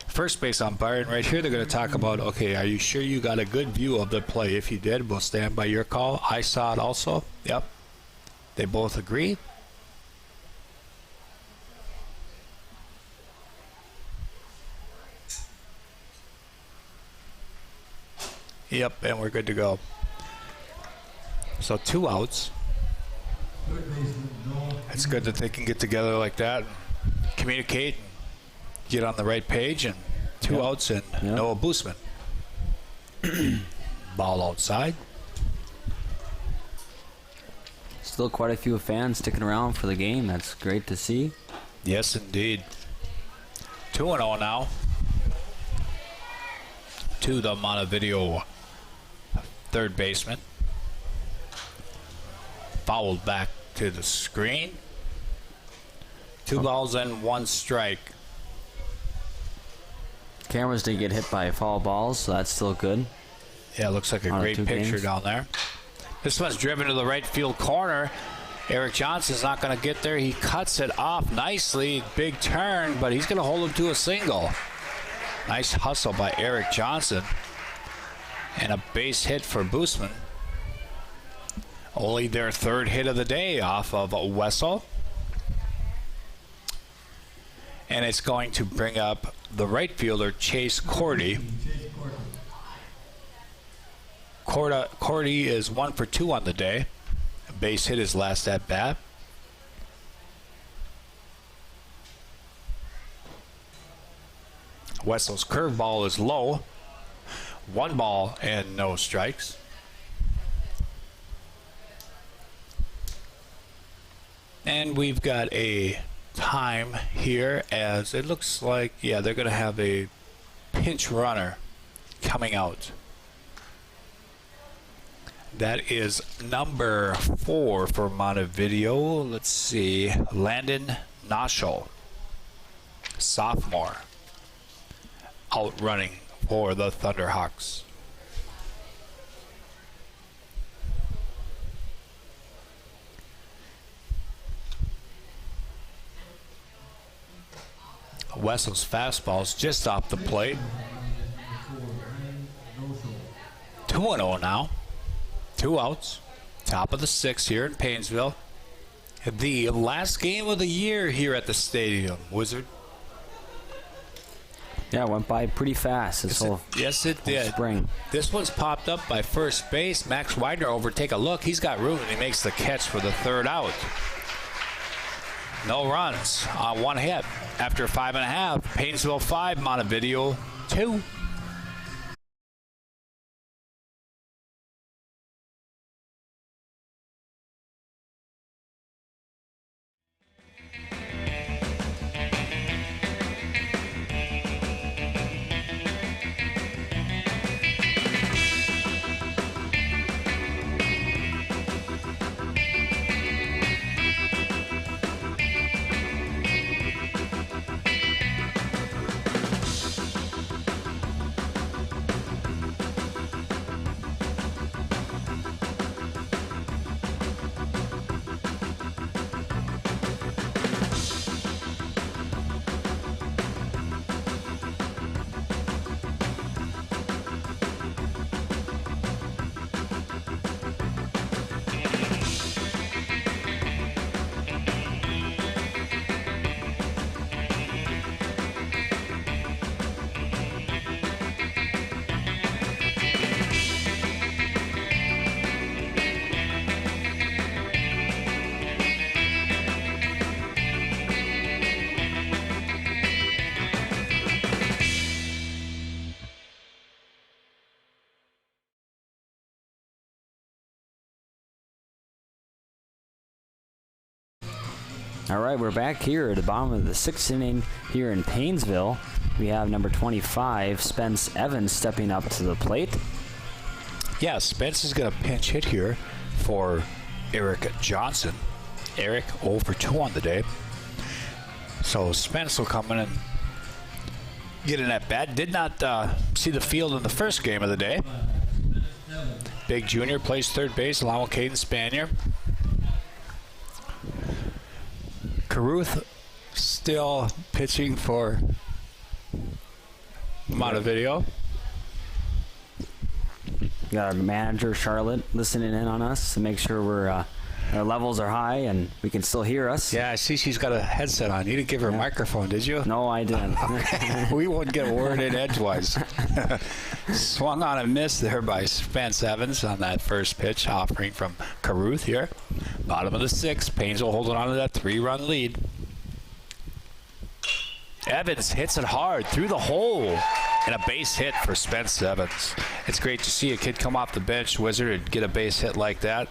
first base umpire, and right here they're going to talk about, okay, are you sure you got a good view of the play? If you did, we'll stand by your call. I saw it also. Yep. They both agree. Yep, and we're good to go. So 2 outs. It's good that they can get together like that, communicate, get on the right page, and 2 outs and Noah Boosman. Ball outside. Still quite a few fans sticking around for the game. That's great to see. Yes, indeed. 2-0 now to the Montevideo third baseman. Fouled back to the screen. 2 balls and 1 strike. Cameras did get hit by foul balls, so that's still good. Yeah, looks like a great picture games down there. This one's driven to the right field corner. Eric Johnson's not going to get there. He cuts it off nicely. Big turn, but he's going to hold him to a single. Nice hustle by Eric Johnson. And a base hit for Boosman. Only their 3rd hit of the day off of Wessel. And it's going to bring up the right fielder, Chase Cordy. Cordy is 1 for 2 on the day. A base hit his last at bat. Wessel's curveball is low. 1 ball and no strikes. And we've got a time here, as it looks like, yeah, they're going to have a pinch runner coming out. That is number 4 for Montevideo. Let's see, Landon Noshel, sophomore, out running for the Thunderhawks. Wessel's fastball's just off the plate. 2-0 now. 2 outs. Top of the 6th here in Paynesville. The last game of the year here at the stadium, Wizard. Yeah, it went by pretty fast Yes, it did. Spring. This one's popped up by first base. Max Widener over. Take a look. He's got room, and he makes the catch for the 3rd out. No runs on 1 hit. After 5.5, Paynesville 5, Montevideo 2. All right, we're back here at the bottom of the 6th inning here in Paynesville. We have number 25, Spence Evans, stepping up to the plate. Yeah, Spence is going to pinch hit here for Eric Johnson. Eric 0 for 2 on the day. So Spence will come in and get in at bat. Did not see the field in the first game of the day. Big Junior plays third base along with Caden Spanier. Caruth still pitching for Montevideo. We got our manager, Charlotte, listening in on us to make sure our levels are high and we can still hear us. Yeah, I see she's got a headset on. You didn't give her a microphone, did you? No, I didn't. We wouldn't get a word in edgewise. Swung on a miss there by Spence Evans on that first pitch, offering from Caruth here. Bottom of the 6th, Paynesville holding on to that 3-run lead. Evans hits it hard through the hole, and a base hit for Spence Evans. It's great to see a kid come off the bench, Wizard, and get a base hit like that.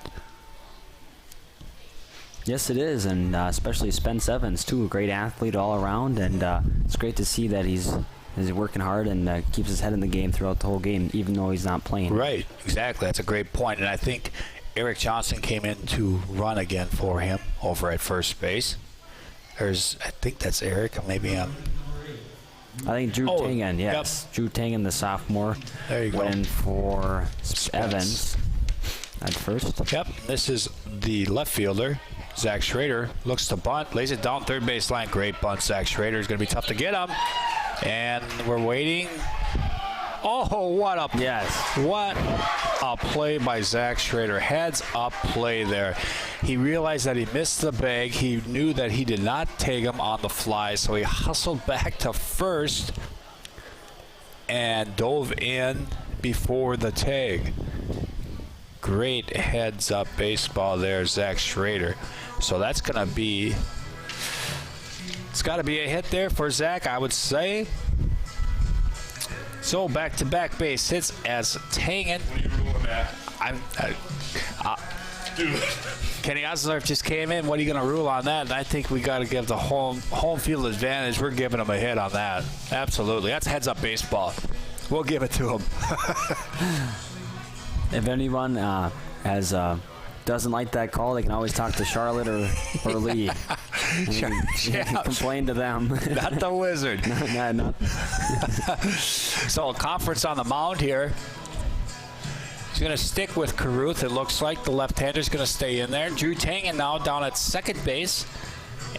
Yes, it is, and especially Spence Evans, too, a great athlete all around, and it's great to see that he's working hard and keeps his head in the game throughout the whole game, even though he's not playing. Right, exactly. That's a great point, and I think Eric Johnson came in to run again for him over at first base. I think that's Eric, maybe I think Drew Tangen, yes. Yep. Drew Tangen, the sophomore, there you went in for Evans at first. Yep, this is the left fielder. Zach Schrader looks to bunt, lays it down third base line. Great bunt, Zach Schrader. Is going to be tough to get him. And we're waiting. Oh, what a play by Zach Schrader. Heads up play there. He realized that he missed the bag. He knew that he did not tag him on the fly, so he hustled back to first and dove in before the tag. Great heads up baseball there, Zach Schrader. So that's going to be, it's got to be a hit there for Zach, I would say. So back-to-back base hits as Tangen. What are you ruling that? Kenny Oslerf just came in. What are you going to rule on that? And I think we got to give the home field advantage. We're giving him a hit on that. Absolutely. That's heads-up baseball. We'll give it to him. If anyone doesn't like that call, they can always talk to Charlotte or Lee. Complain to them. Not the Wizard. No. So a conference on the mound here. He's going to stick with Caruth. It looks like the left-hander's going to stay in there. Drew Tangen now down at second base.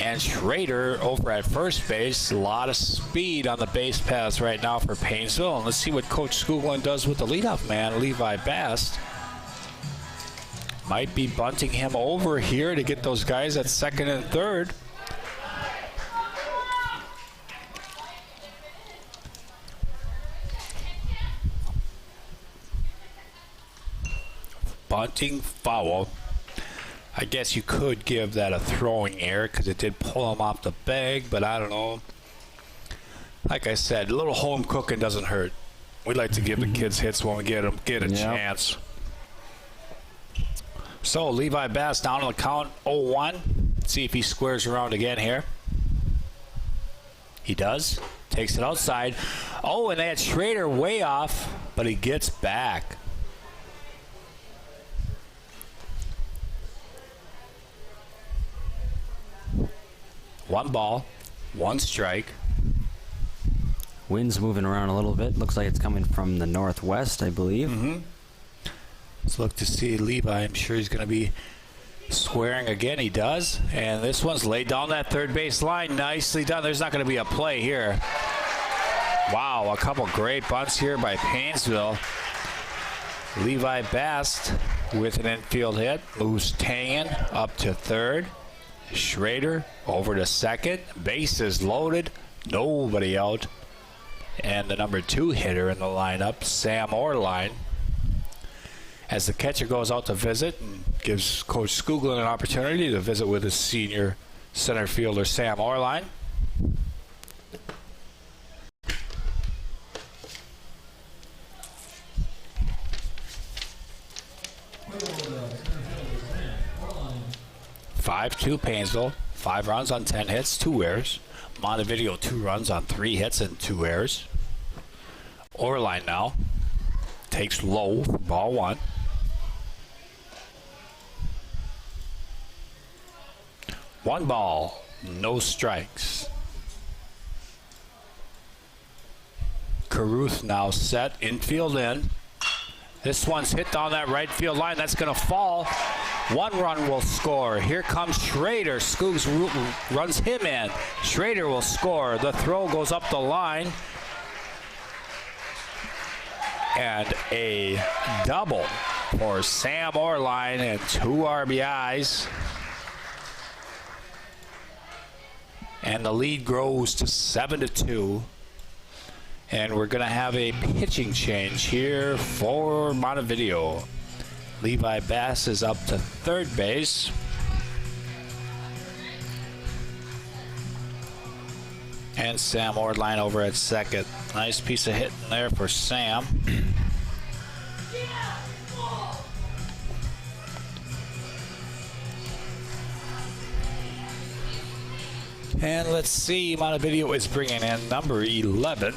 And Schrader over at first base. A lot of speed on the base paths right now for Paynesville. And let's see what Coach Skoglund does with the leadoff man, Levi Bast. Might be bunting him over here to get those guys at second and third. Bunting foul. I guess you could give that a throwing error because it did pull him off the bag, but I don't know. Like I said, a little home cooking doesn't hurt. We like to give the kids hits when we get a chance. So Levi Bass down on the count 0-1. See if he squares around again here. He does. Takes it outside. Oh, and they had Schrader way off, but he gets back. One ball, one strike. Wind's moving around a little bit. Looks like it's coming from the northwest, I believe. Let's look to see Levi. I'm sure he's going to be squaring again. He does. And this one's laid down that third base line. Nicely done. There's not going to be a play here. Wow, a couple great bunts here by Paynesville. Levi Bast with an infield hit. Moves Tangen up to third. Schrader over to second. Bases loaded. Nobody out. And the number 2 hitter in the lineup, Sam Orline. As the catcher goes out to visit and gives Coach Skoglund an opportunity to visit with his senior center fielder, Sam Orline. 5-2 Paynesville. 5 runs on 10 hits, 2 errors. Montevideo 2 runs on 3 hits and 2 errors. Orline now takes low for ball 1. One ball, no strikes. Caruth now set, infield in. This one's hit down that right field line. That's going to fall. 1 run will score. Here comes Schrader. Skoogs runs him in. Schrader will score. The throw goes up the line. And a double for Sam Orline and 2 RBIs. And the lead grows to 7-2. And we're going to have a pitching change here for Montevideo. Levi Bass is up to third base. And Sam Orline over at second. Nice piece of hitting there for Sam. And let's see, Montevideo is bringing in number 11.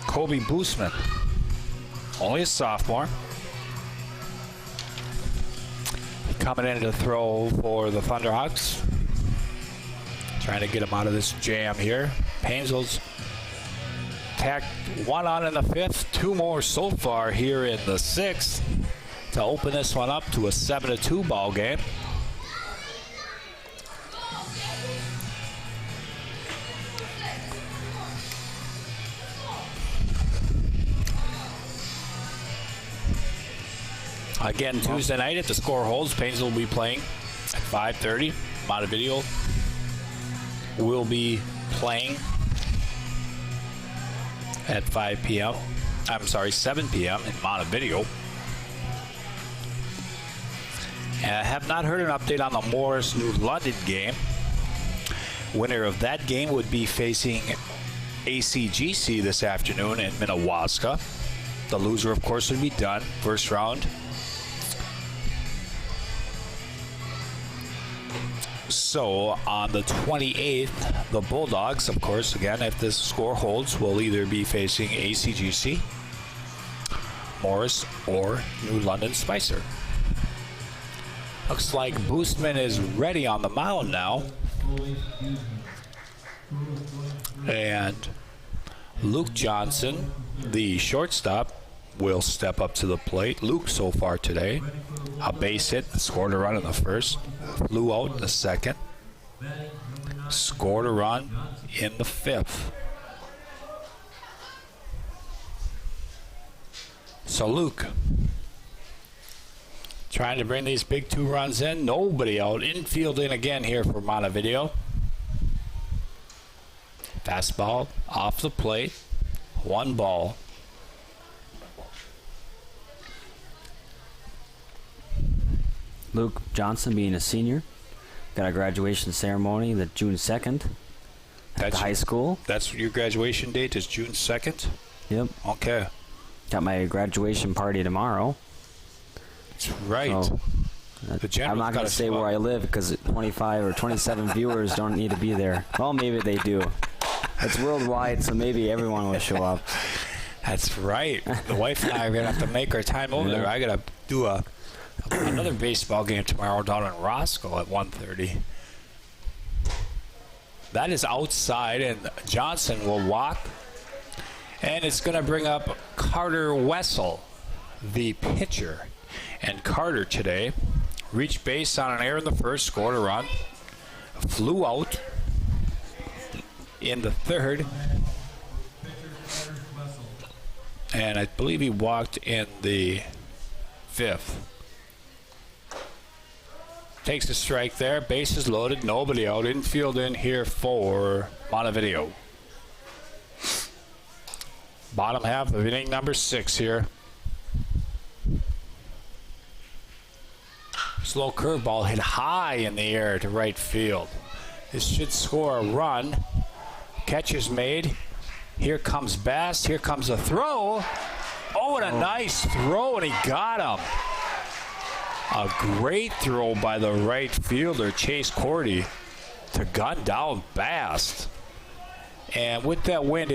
Kobe Boosman, only a sophomore. Coming in to throw for the Thunderhawks. Trying to get him out of this jam here. Paynesville's tacked 1 on in the 5th, 2 more so far here in the 6th to open this one up to a 7-2 ball game. Again, Tuesday night, if the score holds, Paynesville will be playing at 5:30. Montevideo will be playing at 5 p.m. I'm sorry, 7 p.m. in Montevideo. And I have not heard an update on the Morris New London game. Winner of that game would be facing ACGC this afternoon in Minnewaska. The loser, of course, would be done first round. So on the 28th, the Bulldogs, of course, again, if this score holds, will either be facing ACGC, Morris, or New London Spicer. Looks like Boostman is ready on the mound now. And Luke Johnson, the shortstop, will step up to the plate. Luke so far today, a base hit, scored a run in the first, flew out in the second, scored a run in the 5th. So Luke trying to bring these big 2 runs in. Nobody out. Infield in again here for Montevideo. Fastball off the plate. 1 ball. Luke Johnson being a senior. Got a graduation ceremony the June 2nd at the high school. That's your graduation date is June 2nd? Yep. Okay. Got my graduation party tomorrow. That's right. So, I'm not going to say where I live because 25 or 27 viewers don't need to be there. Well, maybe they do. It's worldwide, so maybe everyone will show up. That's right. The wife and I are going to have to make our time over there. I got to do another baseball game tomorrow down in Roscoe at 1:30. That is outside, and Johnson will walk. And it's going to bring up Carter Wessel, the pitcher. And Carter today reached base on an error in the first, scored a run, flew out in the 3rd, and I believe he walked in the 5th. Takes a strike there, bases loaded, nobody out, infield in here for Montevideo. Bottom half of inning number 6 here. Slow curveball hit high in the air to right field. This should score a run. Catch is made. Here comes Bass. Here comes a throw. Oh, and a nice throw, and he got him. A great throw by the right fielder, Chase Cordy, to gun down Bast. And with that wind,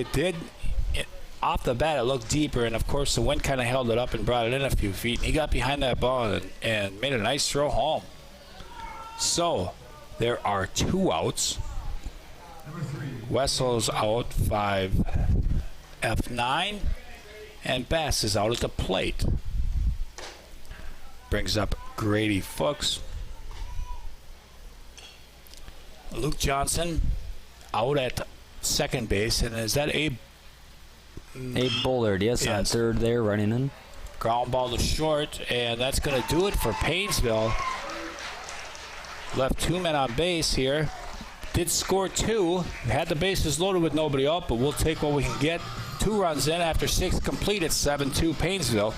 off the bat, it looked deeper, and of course the wind kind of held it up and brought it in a few feet. And he got behind that ball and made a nice throw home. So there are 2 outs. Wessel's out, 5 F9, and Bass is out at the plate. Brings up Grady Fuchs. Luke Johnson out at second base, and is that Abe Bullard, yes, on third there, running in. Ground ball to short, and that's going to do it for Paynesville. Left 2 men on base here. Did score 2. Had the bases loaded with nobody out, but we'll take what we can get. 2 runs in after 6 complete. It's 7-2 Paynesville.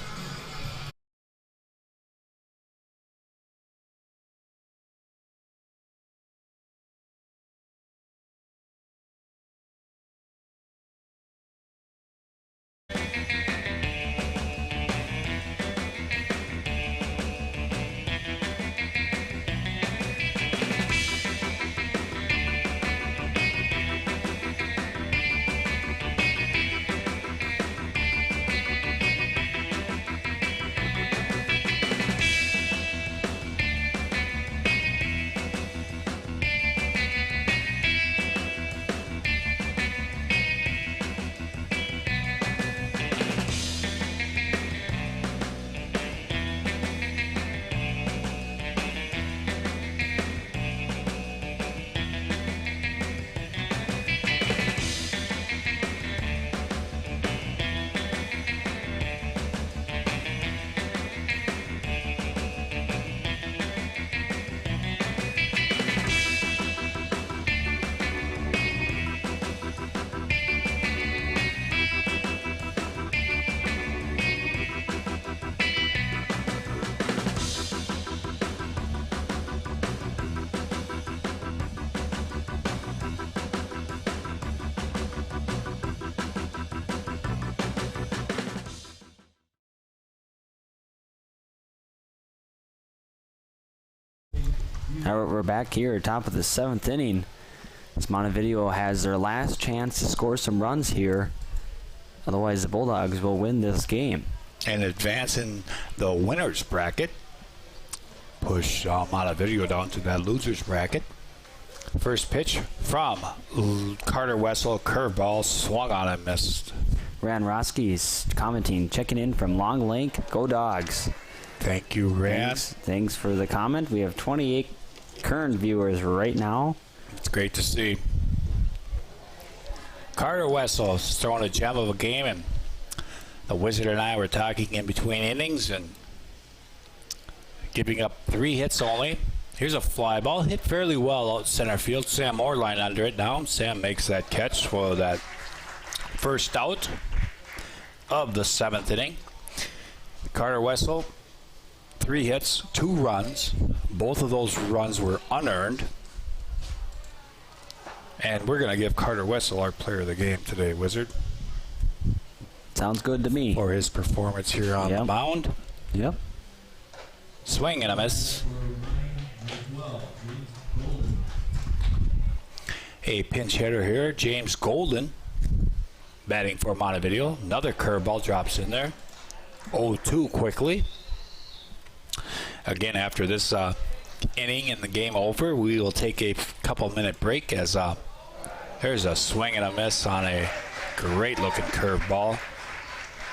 Now we're back here, top of the 7th inning. As Montevideo has their last chance to score some runs here. Otherwise, the Bulldogs will win this game. And advance in the winner's bracket. Push Montevideo down to that loser's bracket. First pitch from Carter Wessel. Curveball swung on and missed. Ran Roski's commenting, checking in from Long Lake. Go Dogs. Thank you, Rand. Thanks for the comment. We have 28 current viewers right now. It's great to see. Carter Wessel is throwing a gem of a game, and the Wizard and I were talking in between innings and giving up 3 hits only. Here's a fly ball hit fairly well out center field. Sam Moorline under it now. Sam makes that catch for that first out of the 7th inning. Carter Wessel, 3 hits, 2 runs. Both of those runs were unearned. And we're going to give Carter Wessel our player of the game today, Wizard. Sounds good to me. For his performance here on the mound. Yep. Swing and a miss. A pinch hitter here, James Golden, batting for Montevideo. Another curveball drops in there. 0-2 quickly. Again, after this inning and the game over, we will take a couple-minute break as there's a swing and a miss on a great-looking curveball.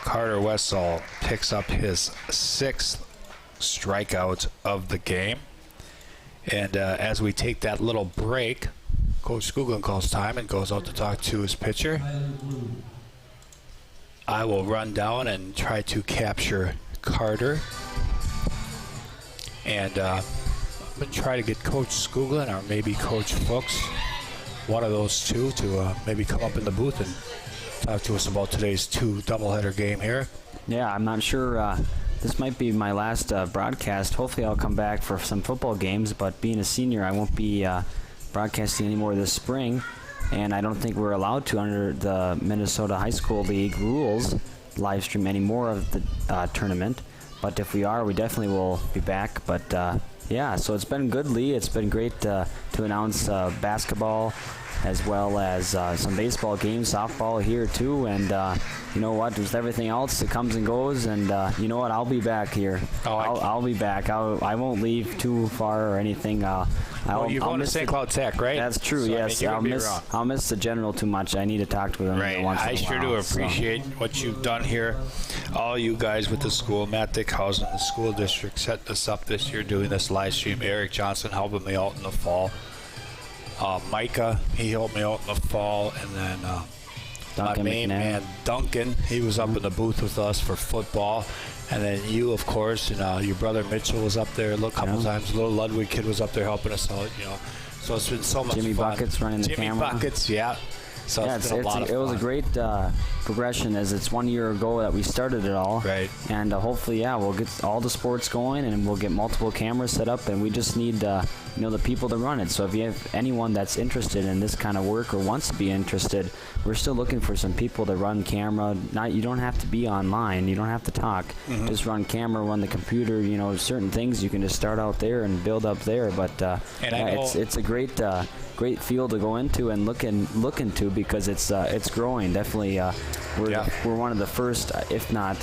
Carter Wessel picks up his 6th strikeout of the game. And as we take that little break, Coach Skoglund calls time and goes out to talk to his pitcher. I will run down and try to capture Carter. And I'm going to try to get Coach Skoglund or maybe Coach Fuchs, one of those two, to maybe come up in the booth and talk to us about today's 2 doubleheader game here. Yeah, I'm not sure. This might be my last broadcast. Hopefully I'll come back for some football games, but being a senior, I won't be broadcasting anymore this spring, and I don't think we're allowed to under the Minnesota High School League rules live stream any more of the tournament. but if we are, we definitely will be back. But yeah, so it's been good, Lee. It's been great to announce basketball as well as some baseball games, softball here too, and you know what, with everything else that comes and goes, and you know what, I'll be back here. I'll be back. I won't leave too far or anything. You're going to St. Cloud Tech, right? That's true, so, yes. I mean, I'll miss the general too much. I need to talk to him right. once in a I sure do while, appreciate what you've done here. All you guys with the school, Matt Dickhausen, the school district, set this up this year, doing this live stream. Eric Johnson helping me out in the fall. Micah, he helped me out in the fall, and then my main man Duncan, he was up in the booth with us for football, and then you, of course, and your brother Mitchell was up there a couple times. Little Ludwig kid was up there helping us out, you know. So it's been so much Jimmy fun. Buckets running the camera. Jimmy Buckets, yeah. So yeah, it's been a lot of fun. It was a great progression, as it's 1 year ago that we started it all. Right. And hopefully, yeah, we'll get all the sports going, and we'll get multiple cameras set up, and we just need you know, the people to run it. So if you have anyone that's interested in this kind of work or wants to be interested, we're still looking for some people to run camera. You don't have to be online. You don't have to talk. Just run camera, run the computer. You know, certain things you can just start out there and build up there. But yeah, it's a great field to go into and look into, because it's growing. Definitely, we're one of the first, if not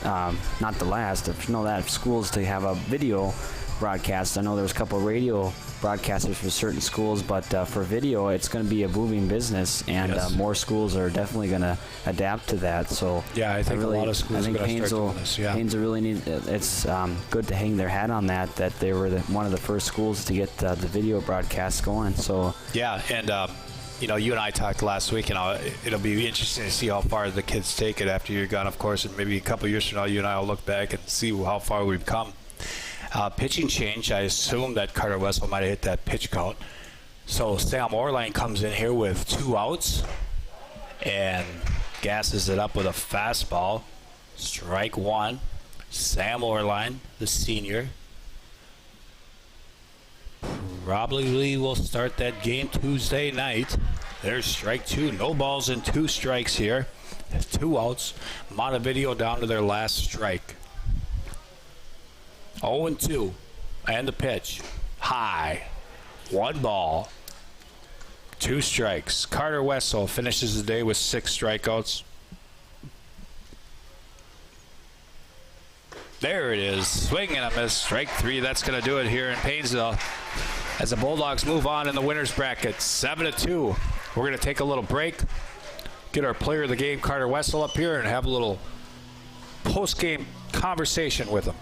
the last, schools to have a video broadcast. I know there's a couple of radio broadcasters for certain schools, but for video, it's going to be a booming business, and more schools are definitely going to adapt to that. So yeah, I think a lot of schools are going to start doing this. Yeah, Paynesville really need. It's good to hang their hat on that they were one of the first schools to get the video broadcast going. So yeah, and you know, you and I talked last week, and it'll be interesting to see how far the kids take it after you're gone, of course, and maybe a couple of years from now, you and I will look back and see how far we've come. Pitching change, I assume that Carter Wessel might have hit that pitch count. So Sam Orline comes in here with 2 outs and gasses it up with a fastball. Strike 1. Sam Orline, the senior, probably will start that game Tuesday night. There's strike 2. No balls and 2 strikes here. 2 outs. Montevideo down to their last strike. 0-2, and the pitch. High. 1 ball. 2 strikes. Carter Wessel finishes the day with 6 strikeouts. There it is. Swing and a miss. Strike 3. That's going to do it here in Paynesville as the Bulldogs move on in the winner's bracket. 7-2. We're going to take a little break, get our player of the game, Carter Wessel, up here, and have a little post-game conversation with him.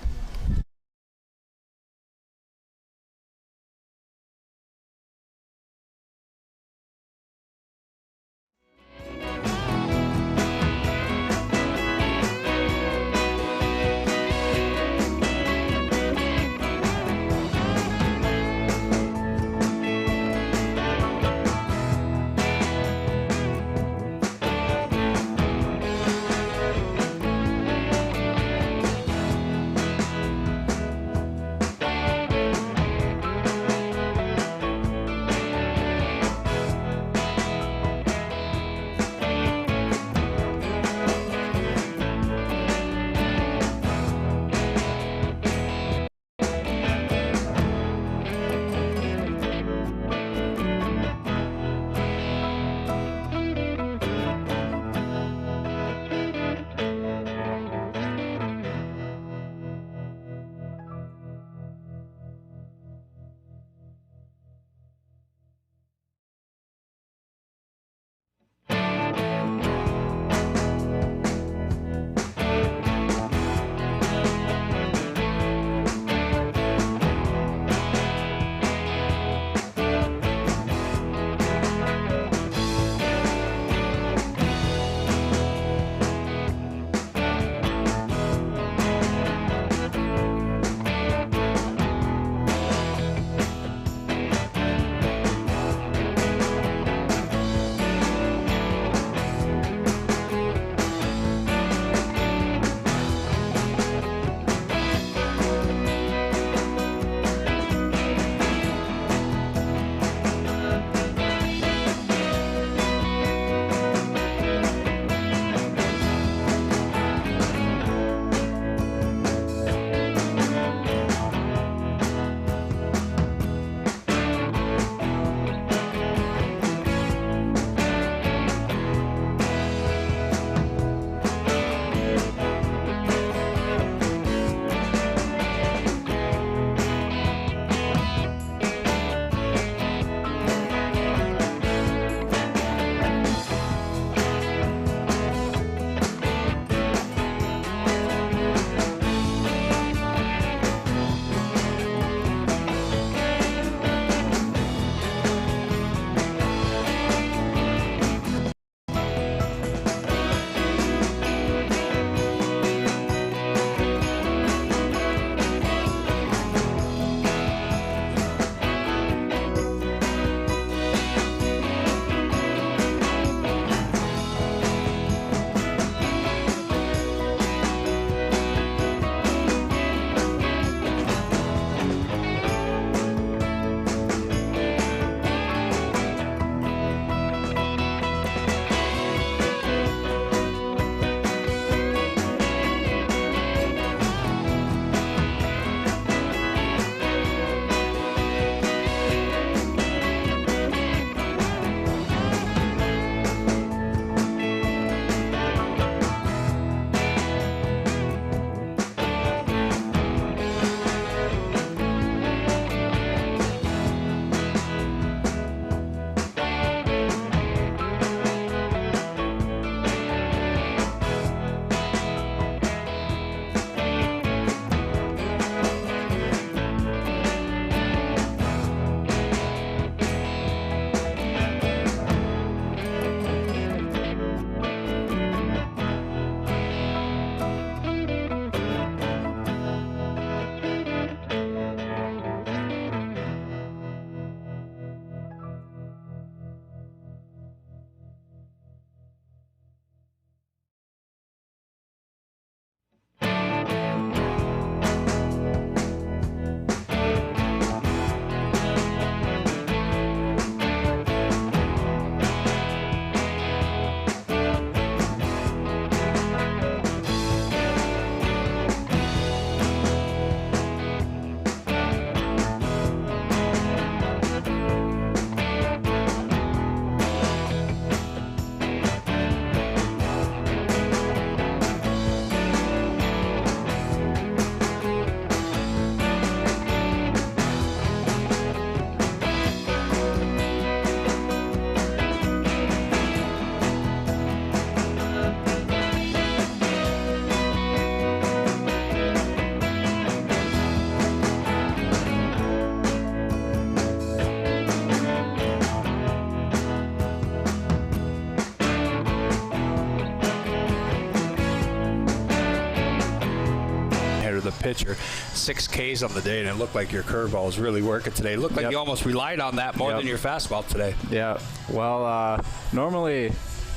pitcher. 6 Ks on the day, and it looked like your curveball was really working today. It looked like you almost relied on that more than your fastball today. Yeah. Well, normally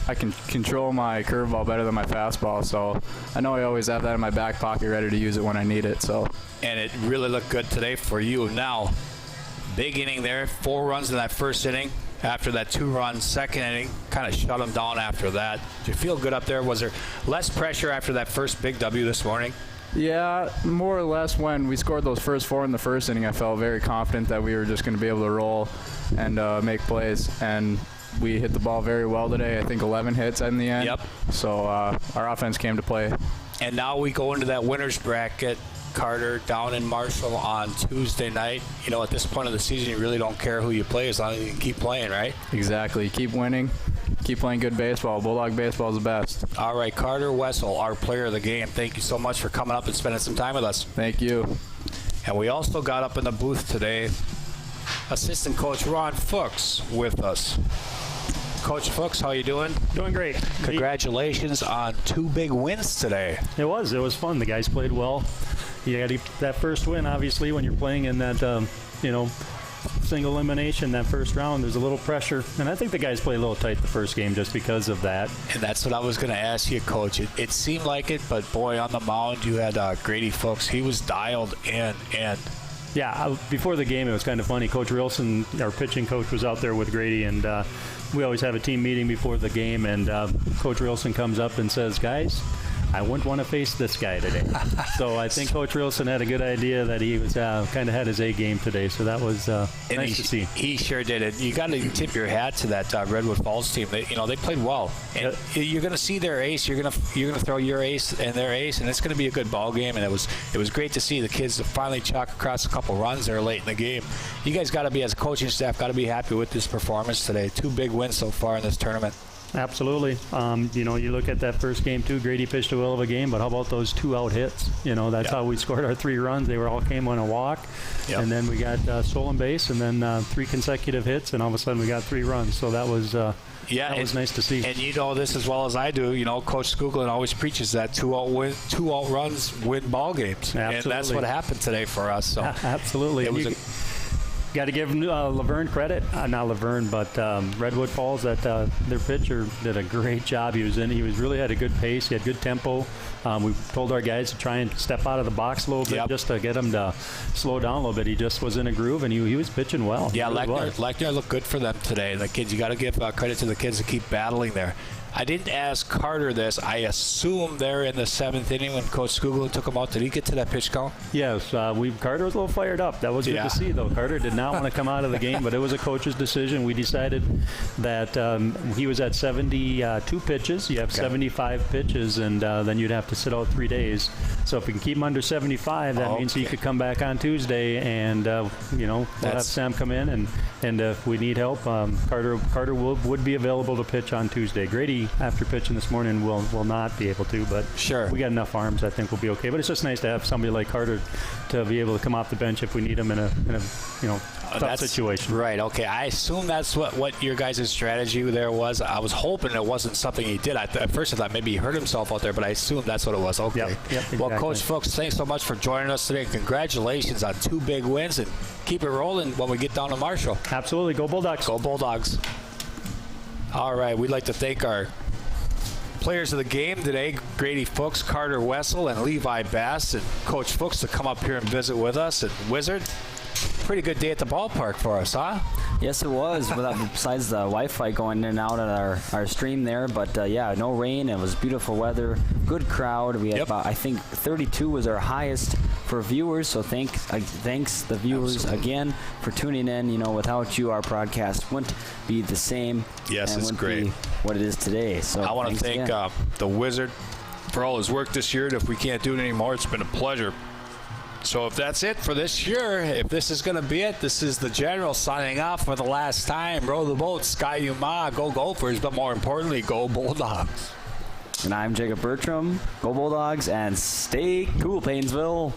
I can control my curveball better than my fastball, so I know I always have that in my back pocket ready to use it when I need it. So. And it really looked good today for you. Now, big inning there, 4 runs in that first inning. After that 2-run second inning, kind of shut them down after that. Did you feel good up there? Was there less pressure after that first big W this morning? Yeah, more or less. When we scored those first 4 in the first inning, I felt very confident that we were just going to be able to roll and make plays. And we hit the ball very well today. I think 11 hits in the end. Yep. So our offense came to play. And now we go into that winner's bracket. Carter down in Marshall on Tuesday night. You know, at this point of the season, you really don't care who you play as long as you can keep playing, right? Exactly. Keep winning. Keep playing good baseball. Bulldog baseball is the best. All right, Carter Wessel, our player of the game. Thank you so much for coming up and spending some time with us. Thank you. And we also got up in the booth today, assistant coach Ron Fuchs with us. Coach Fuchs, how you doing? Doing great. Congratulations on 2 big wins today. It was fun. The guys played well. You got that first win, obviously, when you're playing in that, single elimination, that first round, there's a little pressure. And I think the guys played a little tight the first game just because of that. And that's what I was going to ask you, Coach. It seemed like it, but boy, on the mound, you had Grady Fuchs. He was dialed in. And yeah, before the game, it was kind of funny. Coach Wilson, our pitching coach, was out there with Grady, and we always have a team meeting before the game, and Coach Wilson comes up and says, guys, I wouldn't want to face this guy today. So I think Coach Wilson had a good idea that he was kind of had his A game today. So that was nice to see. He sure did it. You got to tip your hat to that Redwood Falls team. They played well. And you're going to see their ace. You're going to throw your ace and their ace, and it's going to be a good ball game. And it was great to see the kids finally chalk across a couple runs there late in the game. You guys got to be, as a coaching staff, got to be happy with this performance today. 2 big wins so far in this tournament. Absolutely. You look at that first game too. Grady pitched a well of a game, but how about those 2 out hits? That's how we scored our 3 runs. They all came on a walk, and then we got stolen base, and then 3 consecutive hits, and all of a sudden we got 3 runs. So that was was nice to see. And you know this as well as I do. Coach Skoglund always preaches that 2 out runs win ball games, Absolutely. And that's what happened today for us. So absolutely. It was got to give Laverne credit. Not Laverne, but Redwood Falls. That their pitcher did a great job. He really had a good pace. He had good tempo. We told our guys to try and step out of the box a little bit just to get him to slow down a little bit. He just was in a groove, and he was pitching well. Yeah, Lechner looked good for them today. The kids, you got to give credit to the kids to keep battling there. I didn't ask Carter this. I assume they're in the 7th inning when Coach Skoglund took him out. Did he get to that pitch count? Yes. Carter was a little fired up. That was good to see, though. Carter did not want to come out of the game, but it was a coach's decision. We decided that he was at 72 pitches. You have 75 pitches, and then you'd have to sit out 3 days. So if we can keep him under 75, that means he could come back on Tuesday, and we'll have Sam come in, and if we need help, Carter would be available to pitch on Tuesday. Grady, after pitching this morning, will not be able to, but we got enough arms. I think we'll be okay. But it's just nice to have somebody like Carter to be able to come off the bench if we need him in a tough situation. Right. Okay. I assume that's what your guys' strategy there was. I was hoping it wasn't something he did. At first I thought maybe he hurt himself out there, but I assume that's what it was. Okay. Yep, exactly. Well, Coach Fuchs, thanks so much for joining us today. Congratulations on 2 big wins, and keep it rolling when we get down to Marshall. Absolutely. Go Bulldogs. Go Bulldogs. All right, we'd like to thank our players of the game today, Grady Fuchs, Carter Wessel, and Levi Bass, and Coach Fuchs to come up here and visit with us. And Wizard, pretty good day at the ballpark for us, huh? Yes, it was, besides the Wi-Fi going in and out at our stream there. But, no rain. It was beautiful weather, good crowd. We had about, I think, 32 was our highest for viewers. So thanks the viewers again for tuning in. Without you, our broadcast wouldn't be the same. Yes, and it's great. Be what it is today. So I want to thank the Wizard for all his work this year. And if we can't do it anymore, it's been a pleasure. So if that's it for this year, if this is going to be it, this is the General signing off for the last time. Row the boat, Sky Yuma, go Gophers, but more importantly, go Bulldogs. And I'm Jacob Bertram. Go Bulldogs, and stay cool, Paynesville.